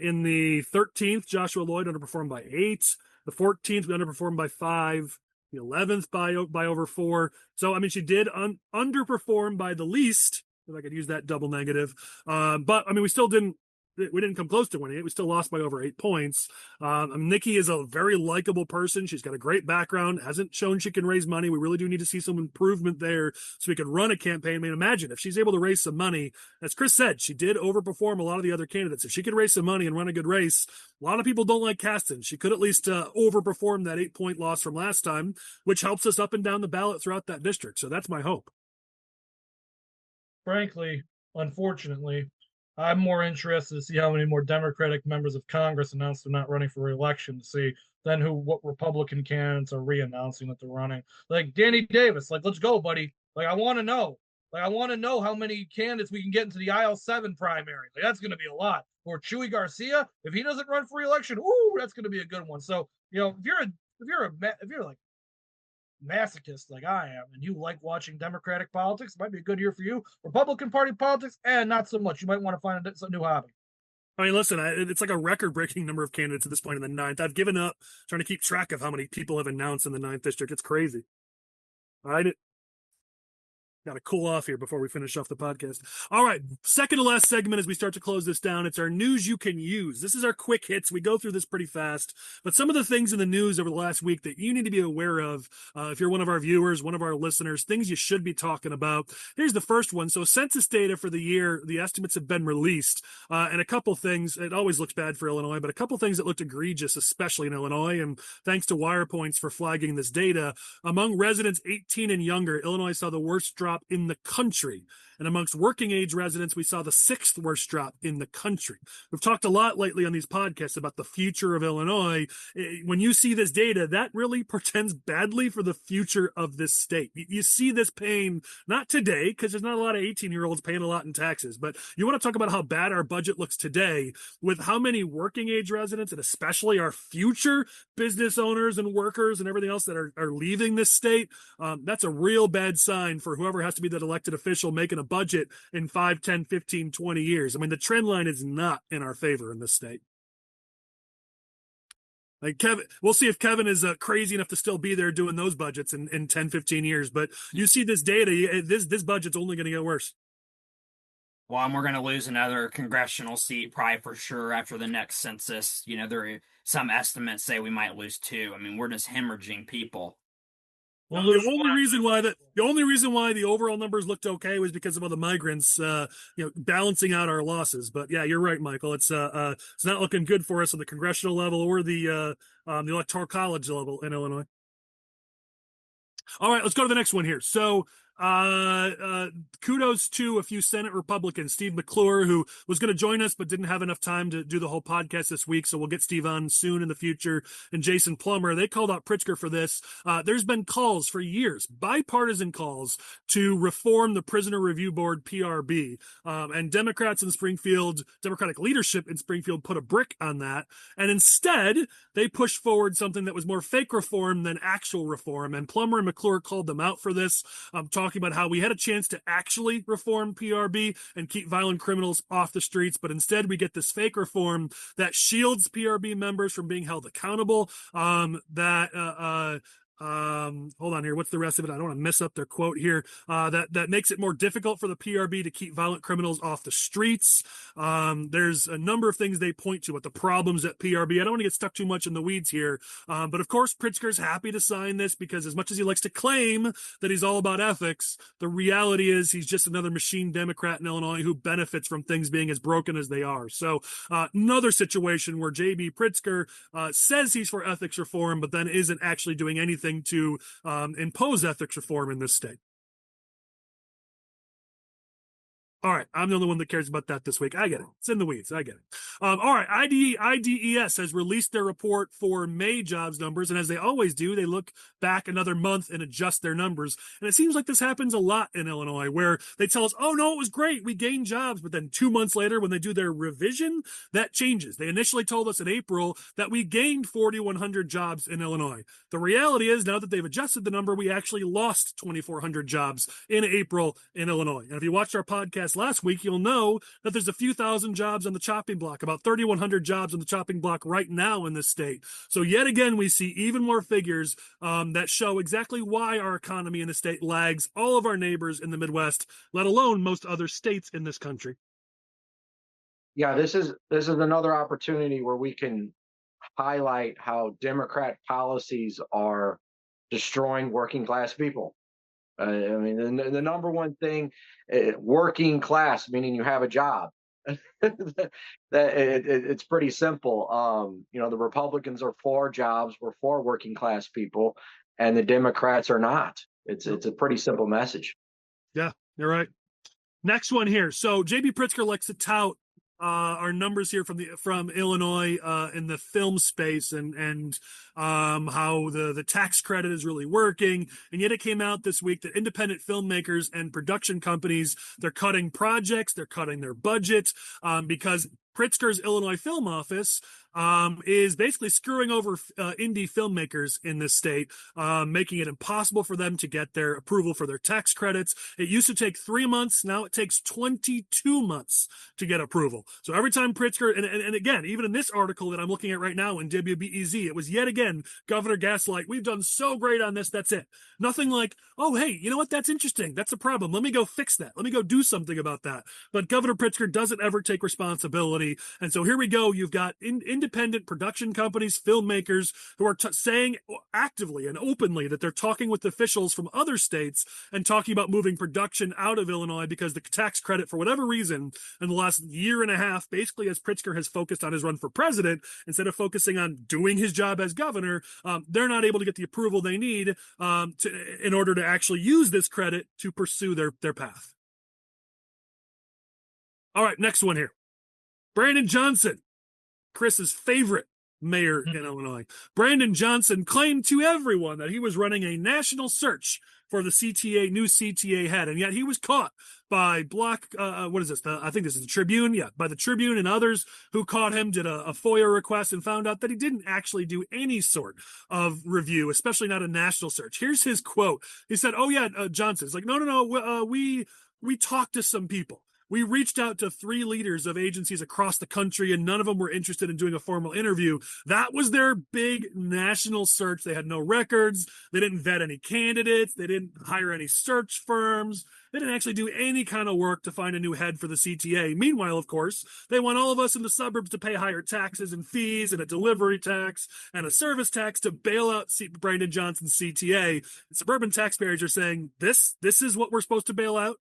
In the 13th, Joshua Loyd underperformed by 8. The 14th, we underperformed by 5. The 11th by over 4. So, I mean, she did underperform by the least, if I could use that double negative. But, I mean, we didn't come close to winning it. We still lost by over 8 points. Niki is a very likable person. She's got a great background, hasn't shown she can raise money. We really do need to see some improvement there so we can run a campaign. I mean, imagine if she's able to raise some money. As Chris said, she did overperform a lot of the other candidates. If she could raise some money and run a good race, a lot of people don't like Kasten. She could at least overperform that 8-point loss from last time, which helps us up and down the ballot throughout that district. So that's my hope. Frankly, unfortunately, I'm more interested to see how many more Democratic members of Congress announce they're not running for re-election to see than what Republican candidates are re-announcing that they're running. Like Danny Davis, like, let's go, buddy. Like, I want to know. Like, I want to know how many candidates we can get into the aisle 7 primary. Like, that's going to be a lot. Or Chewy Garcia, if he doesn't run for re-election, ooh, that's going to be a good one. So, if you're like masochist like I am, and you like watching Democratic politics, it might be a good year for you. Republican Party politics, and not so much. You might want to find a new hobby. I mean, listen, it's like a record-breaking number of candidates at this point in the 9th. I've given up trying to keep track of how many people have announced in the 9th district. It's crazy. All right. Got to cool off here before we finish off the podcast. All right, second to last segment as we start to close this down. It's our news you can use. This is our quick hits. We go through this pretty fast, but some of the things in the news over the last week that you need to be aware of, if you're one of our viewers, one of our listeners, things you should be talking about. Here's the first one. So census data for the year, the estimates have been released, and a couple things. It always looks bad for Illinois, but a couple things that looked egregious, especially in Illinois. And thanks to WirePoints for flagging this data. Among residents 18 and younger, Illinois saw the worst drop in the country. And amongst working age residents, we saw the sixth worst drop in the country. We've talked a lot lately on these podcasts about the future of Illinois. When you see this data, that really portends badly for the future of this state. You see this pain, not today, because there's not a lot of 18-year-olds paying a lot in taxes, but you want to talk about how bad our budget looks today with how many working age residents, and especially our future business owners and workers and everything else that are leaving this state. That's a real bad sign for whoever has to be that elected official making a budget in 5, 10, 15, 20 years. I mean, the trend line is not in our favor in this state. Like Kevin, we'll see if Kevin is crazy enough to still be there doing those budgets in 10, 15 years. But you see this data, this budget's only going to get worse. Well, and we're going to lose another congressional seat probably for sure after the next census. You know, there are some estimates say we might lose 2. I mean, we're just hemorrhaging people. Well, the only reason why the overall numbers looked okay was because of all the migrants, balancing out our losses. But yeah, you're right, Michael. It's not looking good for us on the congressional level or the electoral college level in Illinois. All right, let's go to the next one here. So, kudos to a few Senate Republicans, Steve McClure, who was going to join us but didn't have enough time to do the whole podcast this week, so we'll get Steve on soon in the future, and Jason Plummer. They called out Pritzker for this. There's been calls for years, bipartisan calls, to reform the Prisoner Review Board, PRB, and Democrats in Springfield, Democratic leadership in Springfield put a brick on that, and instead they pushed forward something that was more fake reform than actual reform, and Plummer and McClure called them out for this, talking about how we had a chance to actually reform PRB and keep violent criminals off the streets, but instead we get this fake reform that shields PRB members from being held accountable, hold on here. What's the rest of it? I don't want to mess up their quote here. That makes it more difficult for the PRB to keep violent criminals off the streets. There's a number of things they point to with the problems at PRB. I don't want to get stuck too much in the weeds here. But of course, Pritzker's happy to sign this because as much as he likes to claim that he's all about ethics, the reality is he's just another machine Democrat in Illinois who benefits from things being as broken as they are. So another situation where JB Pritzker says he's for ethics reform, but then isn't actually doing anything to impose ethics reform in this state. All right, I'm the only one that cares about that this week. I get it. It's in the weeds. I get it. All right, IDES has released their report for May jobs numbers, and as they always do, they look back another month and adjust their numbers. And it seems like this happens a lot in Illinois, where they tell us, oh, no, it was great. We gained jobs. But then 2 months later, when they do their revision, that changes. They initially told us in April that we gained 4,100 jobs in Illinois. The reality is, now that they've adjusted the number, we actually lost 2,400 jobs in April in Illinois. And if you watched our podcast last week, you'll know that there's a few thousand jobs on the chopping block, about 3,100 jobs on the chopping block right now in this state. So yet again, we see even more figures that show exactly why our economy in the state lags all of our neighbors in the Midwest, let alone most other states in this country. Yeah, this is another opportunity where we can highlight how Democrat policies are destroying working class people. I mean, the number one thing, working class, meaning you have a job. It's pretty simple. The Republicans are for jobs, we're for working class people, and the Democrats are not. It's a pretty simple message. Yeah, you're right. Next one here. So JB Pritzker likes to tout our numbers here from Illinois in the film space and how the tax credit is really working. And yet it came out this week that independent filmmakers and production companies, they're cutting projects, they're cutting their budgets because Pritzker's Illinois Film Office is basically screwing over indie filmmakers in this state, making it impossible for them to get their approval for their tax credits. It used to take 3 months. Now it takes 22 months to get approval. So every time Pritzker, and again, even in this article that I'm looking at right now in WBEZ, it was yet again Governor Gaslight. We've done so great on this. That's it. Nothing like, oh, hey, you know what? That's interesting. That's a problem. Let me go fix that. Let me go do something about that. But Governor Pritzker doesn't ever take responsibility. And so here we go. You've got independent production companies, filmmakers who are saying actively and openly that they're talking with officials from other states and talking about moving production out of Illinois because the tax credit, for whatever reason, in the last year and a half, basically as Pritzker has focused on his run for president, instead of focusing on doing his job as governor, they're not able to get the approval they need in order to actually use this credit to pursue their path. All right, next one here. Brandon Johnson, Chris's favorite mayor in Illinois. Brandon Johnson claimed to everyone that he was running a national search for the CTA, new CTA head, and yet he was caught by what is this? I think this is the Tribune. Yeah, by the Tribune and others who caught him, did a FOIA request, and found out that he didn't actually do any sort of review, especially not a national search. Here's his quote. He said, "Oh yeah, Johnson's like, no, we talked to some people. We reached out to 3 leaders of agencies across the country, and none of them were interested in doing a formal interview. That was their big national search. They had no records. They didn't vet any candidates. They didn't hire any search firms. They didn't actually do any kind of work to find a new head for the CTA. Meanwhile, of course, they want all of us in the suburbs to pay higher taxes and fees and a delivery tax and a service tax to bail out Brandon Johnson's CTA. And suburban taxpayers are saying, this is what we're supposed to bail out?"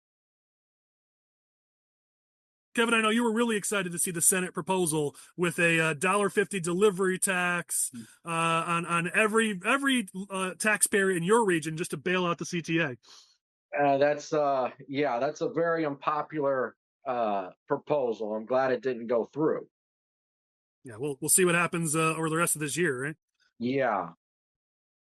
Kevin, I know you were really excited to see the Senate proposal with a $1.50 delivery tax on every taxpayer in your region just to bail out the CTA. That's a very unpopular proposal. I'm glad it didn't go through. Yeah, we'll see what happens over the rest of this year, right? Yeah.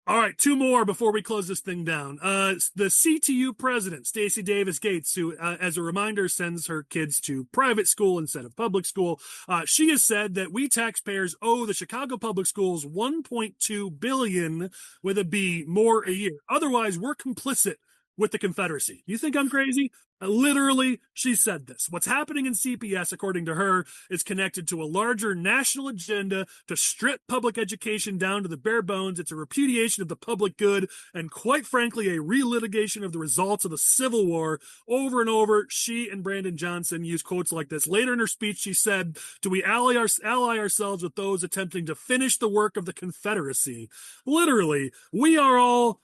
All right, 2 more before we close this thing down. The CTU president, Stacey Davis Gates, who, as a reminder, sends her kids to private school instead of public school. She has said that we taxpayers owe the Chicago public schools $1.2 billion with a B more a year. Otherwise, we're complicit with the Confederacy. You think I'm crazy? Literally, she said this. What's happening in CPS, according to her, is connected to a larger national agenda to strip public education down to the bare bones. It's a repudiation of the public good and, quite frankly, a relitigation of the results of the Civil War. Over and over, she and Brandon Johnson use quotes like this. Later in her speech, she said, "Do we ally ourselves with those attempting to finish the work of the Confederacy?" Literally, we are all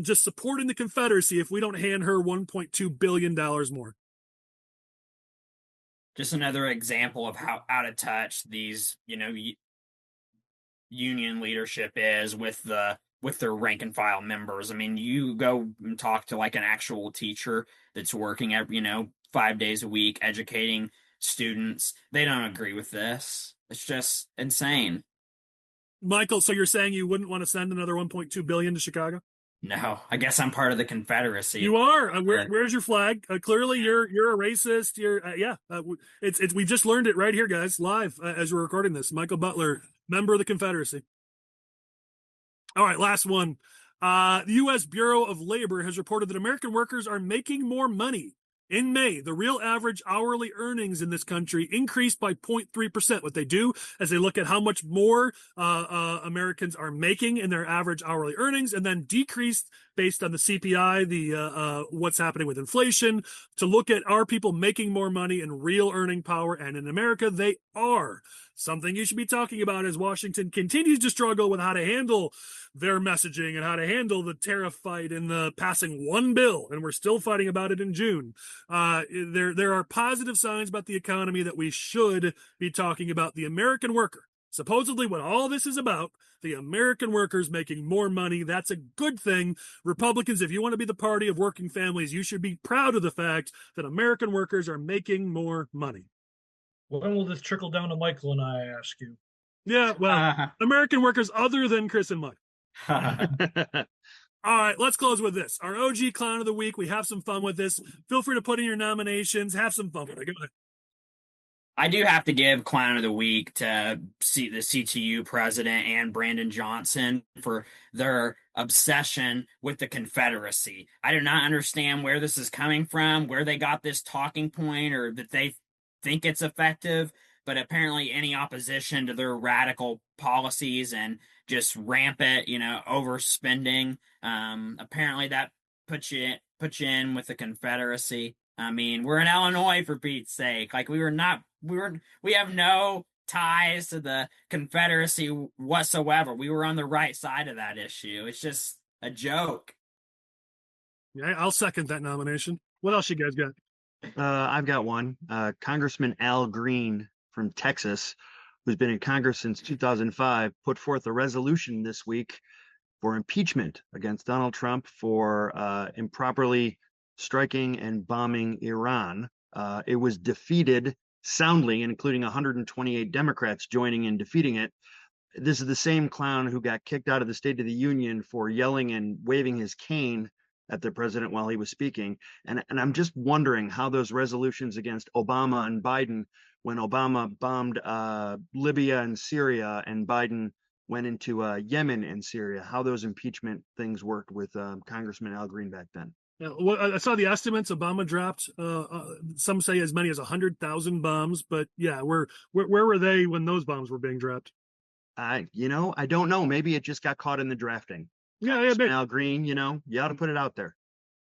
just supporting the Confederacy if we don't hand her $1.2 billion more. Just another example of how out of touch these, union leadership is with their rank and file members. I mean, you go and talk to like an actual teacher that's working at, 5 days a week, educating students. They don't agree with this. It's just insane. Michael, so you're saying you wouldn't want to send another $1.2 billion to Chicago? No, I guess I'm part of the Confederacy. You are. Where's your flag? Clearly, you're a racist. It's we just learned it right here, guys, live as we're recording this. Michael Butler, member of the Confederacy. All right, last one. The U.S. Bureau of Labor has reported that American workers are making more money. In May, the real average hourly earnings in this country increased by 0.3%. What they do is they look at how much more Americans are making in their average hourly earnings, and then decreased based on the CPI, the what's happening with inflation, to look at, are people making more money and real earning power? And in America, they are. Something you should be talking about as Washington continues to struggle with how to handle their messaging and how to handle the tariff fight and the passing one bill, and we're still fighting about it in June. There are positive signs about the economy that we should be talking about. The American worker, supposedly what all this is about, the American workers making more money. That's a good thing. Republicans, if you want to be the party of working families, you should be proud of the fact that American workers are making more money. When will this trickle down to Michael and I ask you? Yeah, well, American workers other than Chris and Mike. All right, let's close with this. Our OG Clown of the Week. We have some fun with this. Feel free to put in your nominations. Have some fun with it. Go ahead. I do have to give Clown of the Week to the CTU president and Brandon Johnson for their obsession with the Confederacy. I do not understand where this is coming from, where they got this talking point, or that they think it's effective, but apparently any opposition to their radical policies and just rampant, overspending, apparently that puts you in with the Confederacy. I mean, we're in Illinois, for Pete's sake. Like, we have no ties to the Confederacy whatsoever. We were on the right side of that issue. It's just a joke. Yeah, I'll second that nomination. What else you guys got? I've got one. Congressman Al Green from Texas, who's been in Congress since 2005, put forth a resolution this week for impeachment against Donald Trump for improperly striking and bombing Iran. It was defeated soundly, including 128 Democrats joining in defeating it. This is the same clown who got kicked out of the State of the Union for yelling and waving his cane at the president while he was speaking. And I'm just wondering how those resolutions against Obama and Biden, when Obama bombed Libya and Syria and Biden went into Yemen and Syria, how those impeachment things worked with Congressman Al Green back then. Yeah, well, I saw the estimates. Obama dropped, some say as many as 100,000 bombs, but yeah, where were they when those bombs were being dropped? I don't know. Maybe it just got caught in the drafting. Yeah. Al Green, you ought to put it out there.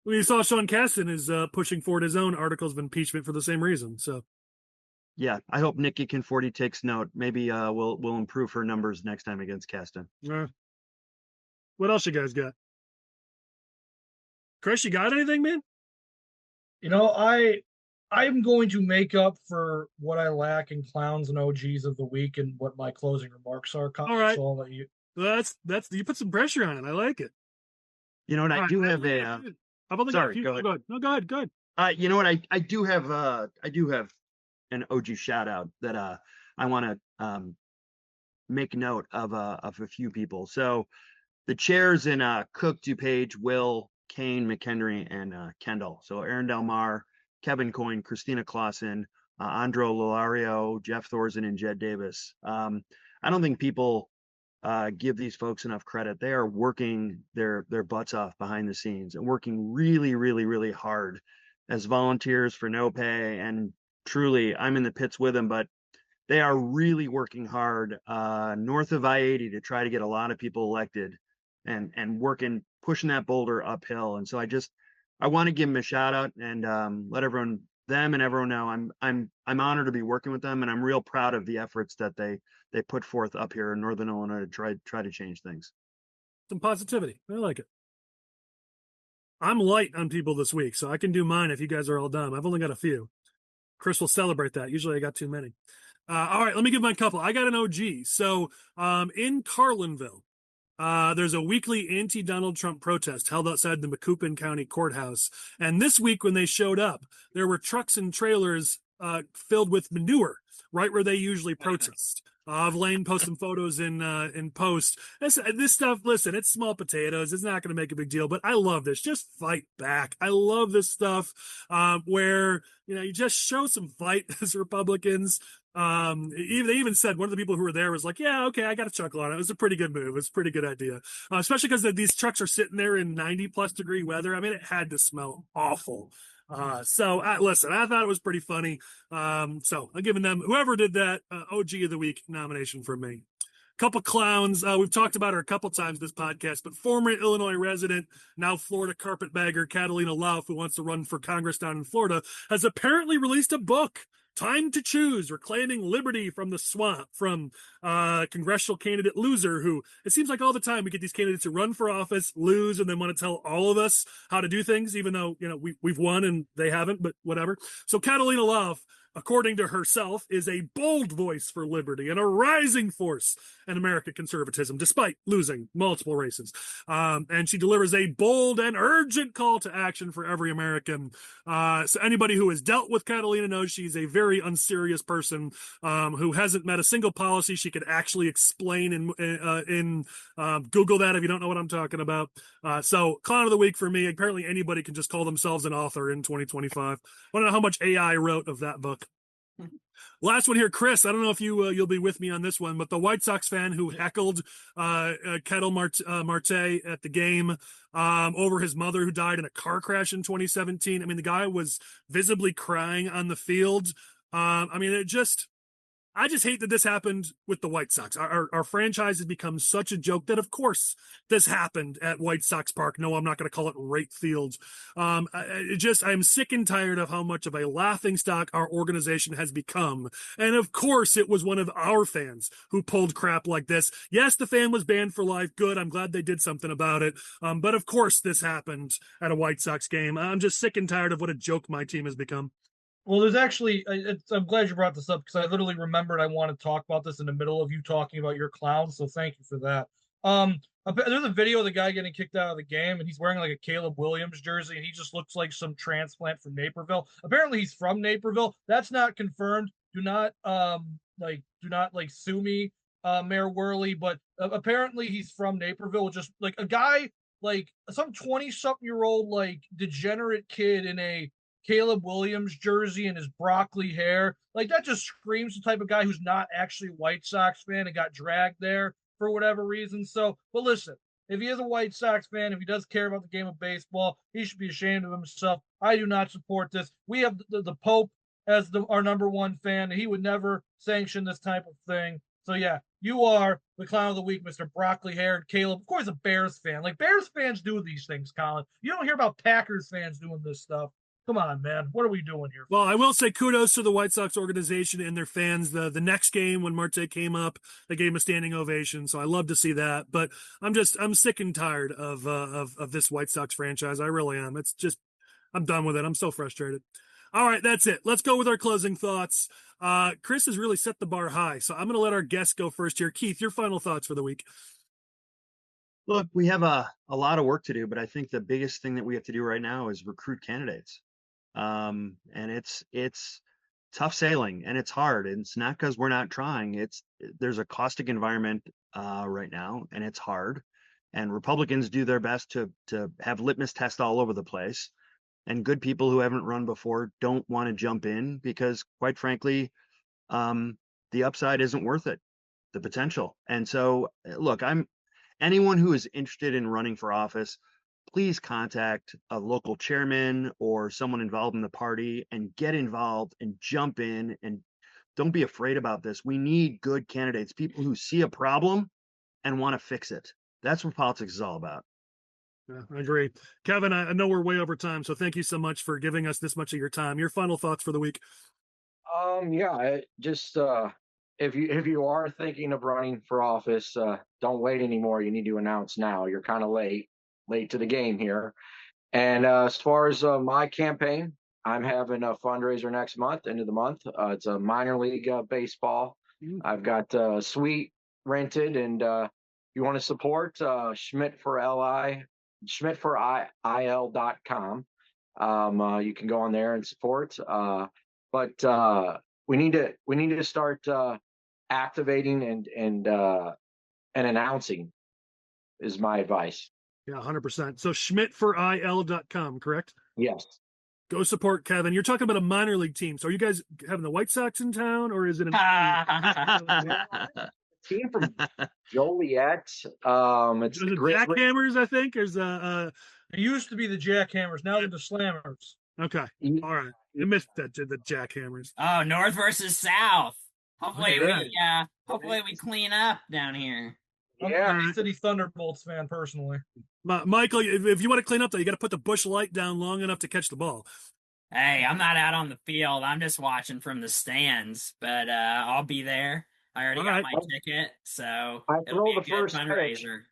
We saw Sean Casten is pushing forward his own articles of impeachment for the same reason. So, yeah, I hope Niki Conforti takes note. Maybe we'll improve her numbers next time against Casten. What else you guys got? Chris, you got anything, man? I'm going to make up for what I lack in clowns and OGs of the week and what my closing remarks are. All right. So I'll let you. That's you put some pressure on it. I like it. And I do have a. I've only got a few. Go ahead. No, go ahead. You know what? I do have an OG shout out that I want to make note of a few people. So the chairs in Cook, DuPage, Will, Kane, McHenry, and Kendall. So Aaron Del Mar, Kevin Coyne, Christina Clausen, Andro Lolario, Jeff Thorsen, and Jed Davis. I don't think people give these folks enough credit. They are working their butts off behind the scenes and working really, really, really hard as volunteers for no pay. And truly, I'm in the pits with them, but they are really working hard north of I-80 to try to get a lot of people elected and pushing that boulder uphill. And so I want to give them a shout out and let everyone know I'm honored to be working with them, and I'm real proud of the efforts that they put forth up here in Northern Illinois to try to change things. Some positivity. I like it. I'm light on people this week, so I can do mine if you guys are all done. I've only got a few. Chris will celebrate that. Usually I got too many. All right, let me give my couple. I got an OG. So in Carlinville, there's a weekly anti-Donald Trump protest held outside the Macoupin County Courthouse. And this week when they showed up, there were trucks and trailers filled with manure right where they usually protest. Lane post some photos in post. This stuff, listen, it's small potatoes. It's not going to make a big deal, but I love this. Just fight back. I love this stuff where, you just show some fight as Republicans. They even said, one of the people who were there was like, yeah, okay, I got a chuckle on it. It was a pretty good move. It's a pretty good idea. Especially because these trucks are sitting there in 90+ degree weather. I mean, it had to smell awful. Listen, I thought it was pretty funny. So I'm giving them, whoever did that, OG of the week nomination for me. Couple clowns. We've talked about her a couple times this podcast, but former Illinois resident, now Florida carpetbagger Catalina Lauf, who wants to run for Congress down in Florida, has apparently released a book, Time to Choose, Reclaiming Liberty from the Swamp, from congressional candidate Loser, who it seems like all the time we get these candidates who run for office, lose, and then want to tell all of us how to do things, even though, we've won and they haven't, but whatever. So Catalina Lauf, according to herself, is a bold voice for liberty and a rising force in American conservatism, despite losing multiple races. And she delivers a bold and urgent call to action for every American. So anybody who has dealt with Catalina knows she's a very unserious person who hasn't met a single policy she could actually explain in Google that if you don't know what I'm talking about. So clown of the week for me. Apparently anybody can just call themselves an author in 2025. I want to know how much AI wrote of that book. Last one here, Chris. I don't know if you'll be with me on this one, but the White Sox fan who heckled Ketel Marte at the game over his mother who died in a car crash in 2017. I mean, the guy was visibly crying on the field. I mean, I just hate that this happened with the White Sox. Our franchise has become such a joke that, of course, this happened at White Sox Park. No, I'm not going to call it Wright Field. I'm sick and tired of how much of a laughingstock our organization has become. And of course, it was one of our fans who pulled crap like this. Yes, the fan was banned for life. Good. I'm glad they did something about it. But of course, this happened at a White Sox game. I'm just sick and tired of what a joke my team has become. Well, there's actually, I'm glad you brought this up because I literally remembered I want to talk about this in the middle of you talking about your clowns. So thank you for that. There's a video of the guy getting kicked out of the game, and he's wearing like a Caleb Williams jersey, and he just looks like some transplant from Naperville. Apparently, he's from Naperville. That's not confirmed. Do not sue me, Mayor Worley. But apparently, he's from Naperville. Just like a guy, like some 20-something-year-old like degenerate kid in a Caleb Williams jersey and his broccoli hair. Like that just screams the type of guy who's not actually a White Sox fan and got dragged there for whatever reason. So, but listen, if he is a White Sox fan, if he does care about the game of baseball, he should be ashamed of himself. I do not support this. We have the Pope as our number one fan, and he would never sanction this type of thing. So yeah, you are the clown of the week, Mr. Broccoli haired Caleb. Of course, a Bears fan. Like Bears fans do these things, Collin. You don't hear about Packers fans doing this stuff. Come on, man. What are we doing here? Well, I will say kudos to the White Sox organization and their fans. The next game when Marte came up, they gave him a standing ovation. So I love to see that. But I'm sick and tired of this White Sox franchise. I really am. It's just, I'm done with it. I'm so frustrated. All right, that's it. Let's go with our closing thoughts. Chris has really set the bar high. So I'm going to let our guest go first here. Keith, your final thoughts for the week. Look, we have a lot of work to do, but I think the biggest thing that we have to do right now is recruit candidates. And it's tough sailing and it's hard. And it's not because we're not trying. There's a caustic environment right now, and it's hard. And Republicans do their best to have litmus tests all over the place. And good people who haven't run before don't want to jump in because, quite frankly, the upside isn't worth it, the potential. And so, look, anyone who is interested in running for office, please contact a local chairman or someone involved in the party and get involved and jump in, and don't be afraid about this. We need good candidates, people who see a problem and want to fix it. That's what politics is all about. Yeah, I agree. Kevin, I know we're way over time, so thank you so much for giving us this much of your time. Your final thoughts for the week. If you are thinking of running for office, don't wait anymore. You need to announce now. You're kind of late to the game here. And as far as my campaign, I'm having a fundraiser next month, end of the month. It's a minor league baseball. I've got a suite rented, and you want to support Schmidt for il.com. You can go on there and support. But we need to start activating and announcing is my advice. Yeah, 100%. So schmidtforil.com, correct? Yes. Go support Kevin. You're talking about a minor league team. So are you guys having the White Sox in town, or is it a team from Joliet? It's the Jackhammers, I think. There's it used to be the Jackhammers. Now they're the Slammers. Okay. All right. I missed that, the Jackhammers. Oh, North versus South. Hopefully we clean up down here. I'm a City Thunderbolts fan personally. Michael, if you want to clean up, though, you got to put the bush light down long enough to catch the ball. Hey, I'm not out on the field. I'm just watching from the stands, but I'll be there. I already got my ticket, so it'll be a good fundraiser.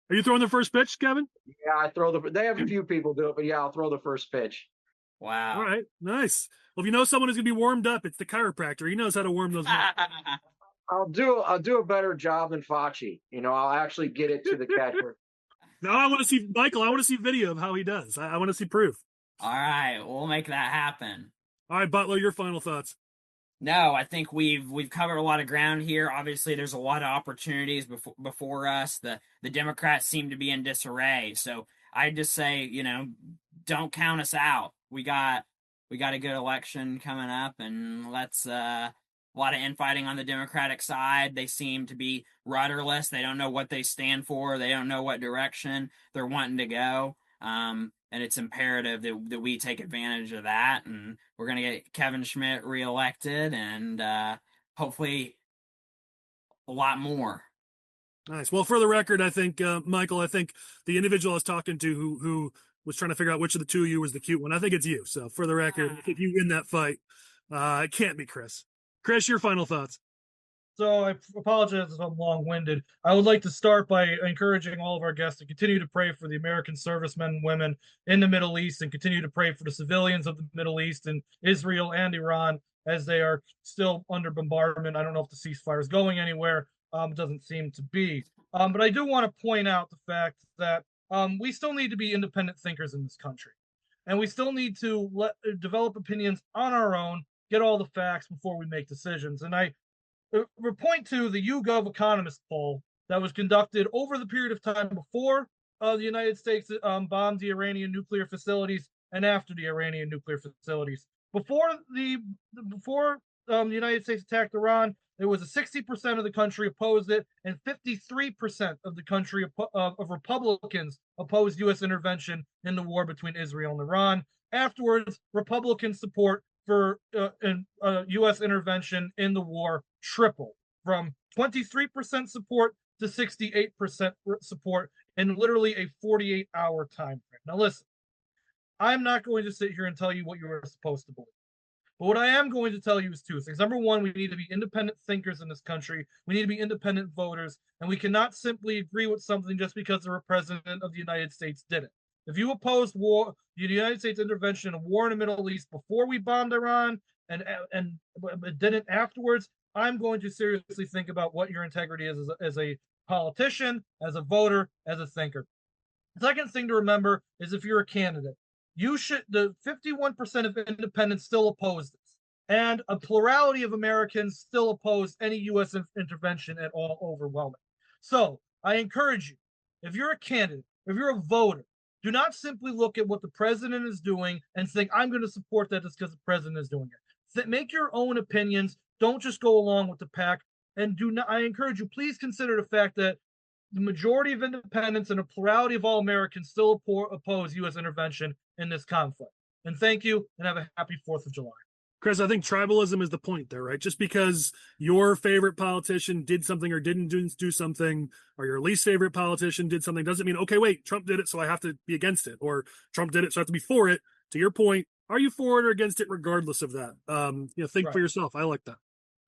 Are you throwing the first pitch, Kevin? Yeah, they have a few people do it, but yeah, I'll throw the first pitch. Wow. All right, nice. Well, if you know someone who's going to be warmed up, it's the chiropractor. He knows how to warm those up. I'll do a better job than Fauci. I'll actually get it to the catcher. No, I want to see Michael. I want to see video of how he does. I want to see proof. All right, we'll make that happen. All right, Butler, your final thoughts. No, I think we've covered a lot of ground here. Obviously, there's a lot of opportunities before us. The Democrats seem to be in disarray. So I just say, don't count us out. We got a good election coming up, and let's a lot of infighting on the Democratic side. They seem to be rudderless. They don't know what they stand for. They don't know what direction they're wanting to go. And it's imperative that we take advantage of that. And we're going to get Kevin Schmidt reelected and hopefully a lot more. Nice. Well, for the record, I think, Michael, I think the individual I was talking to who was trying to figure out which of the two of you was the cute one, I think it's you. So for the record, if you win that fight, it can't be Chris. Chris, your final thoughts. So I apologize if I'm long-winded. I would like to start by encouraging all of our guests to continue to pray for the American servicemen and women in the Middle East and continue to pray for the civilians of the Middle East and Israel and Iran as they are still under bombardment. I don't know if the ceasefire is going anywhere. It doesn't seem to be. But I do want to point out the fact that we still need to be independent thinkers in this country. And we still need to develop opinions on our own, get all the facts before we make decisions. And I point to the YouGov Economist poll that was conducted over the period of time before the United States bombed the Iranian nuclear facilities and after the Iranian nuclear facilities. Before the United States attacked Iran, there was a 60% of the country opposed it, and 53% of the country of Republicans opposed U.S. intervention in the war between Israel and Iran. Afterwards, Republican support for U.S. intervention in the war tripled from 23% support to 68% support in literally a 48-hour time frame. Now, listen, I'm not going to sit here and tell you what you are supposed to believe. But what I am going to tell you is two things. Number one, we need to be independent thinkers in this country. We need to be independent voters, and we cannot simply agree with something just because the president of the United States did it. If you opposed war, the United States intervention in a war in the Middle East before we bombed Iran and did it afterwards, I'm going to seriously think about what your integrity is as a politician, as a voter, as a thinker. The second thing to remember is if you're a candidate, the 51% of independents still oppose this, and a plurality of Americans still oppose any U.S. intervention at all overwhelming. So I encourage you, if you're a candidate, if you're a voter, do not simply look at what the president is doing and think, I'm going to support that just because the president is doing it. Make your own opinions. Don't just go along with the pack. And I encourage you, please consider the fact that the majority of independents and a plurality of all Americans still oppose U.S. intervention in this conflict. And thank you, and have a happy 4th of July. Chris, I think tribalism is the point there, right? Just because your favorite politician did something or didn't do something, or your least favorite politician did something, doesn't mean, okay, wait, Trump did it, so I have to be against it, or Trump did it, so I have to be for it. To your point, are you for it or against it regardless of that? Think for yourself. I like that.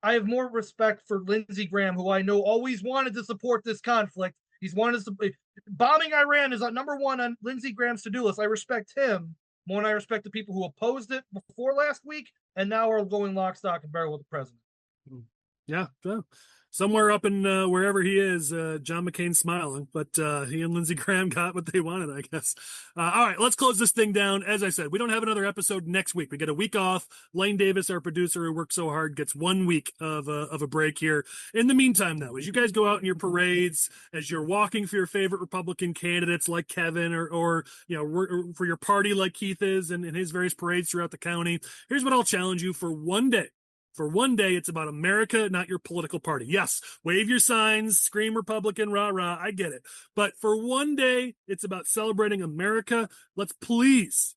I have more respect for Lindsey Graham, who I know always wanted to support this conflict. He's wanted to bombing Iran is number one on Lindsey Graham's to-do list. I respect him more than I respect the people who opposed it before last week and now are going lock, stock, and barrel with the president. Yeah, somewhere up in wherever he is, John McCain's smiling, but he and Lindsey Graham got what they wanted, I guess. All right, let's close this thing down. As I said, we don't have another episode next week. We get a week off. Lane Davis, our producer who worked so hard, gets 1 week of a break here. In the meantime, though, as you guys go out in your parades, as you're walking for your favorite Republican candidates like Kevin, or for your party like Keith is and his various parades throughout the county, here's what I'll challenge you for one day. For one day, it's about America, not your political party. Yes, wave your signs, scream Republican, rah, rah, I get it. But for one day, it's about celebrating America. Let's please,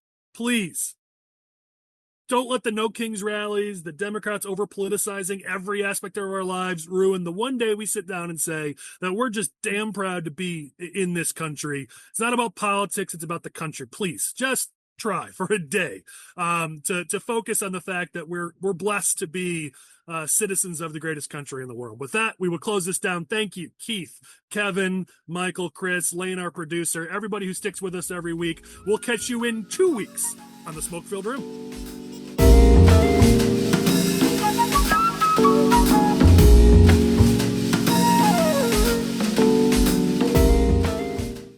don't let the No Kings rallies, the Democrats over-politicizing every aspect of our lives ruin the one day we sit down and say that we're just damn proud to be in this country. It's not about politics, it's about the country. Please, just try for a day to focus on the fact that we're blessed to be citizens of the greatest country in the world. With that, we will close this down. Thank you, Keith, Kevin, Michael, Chris, Lane, our producer, everybody who sticks with us every week. We'll catch you in 2 weeks on the Smoke-Filled Room.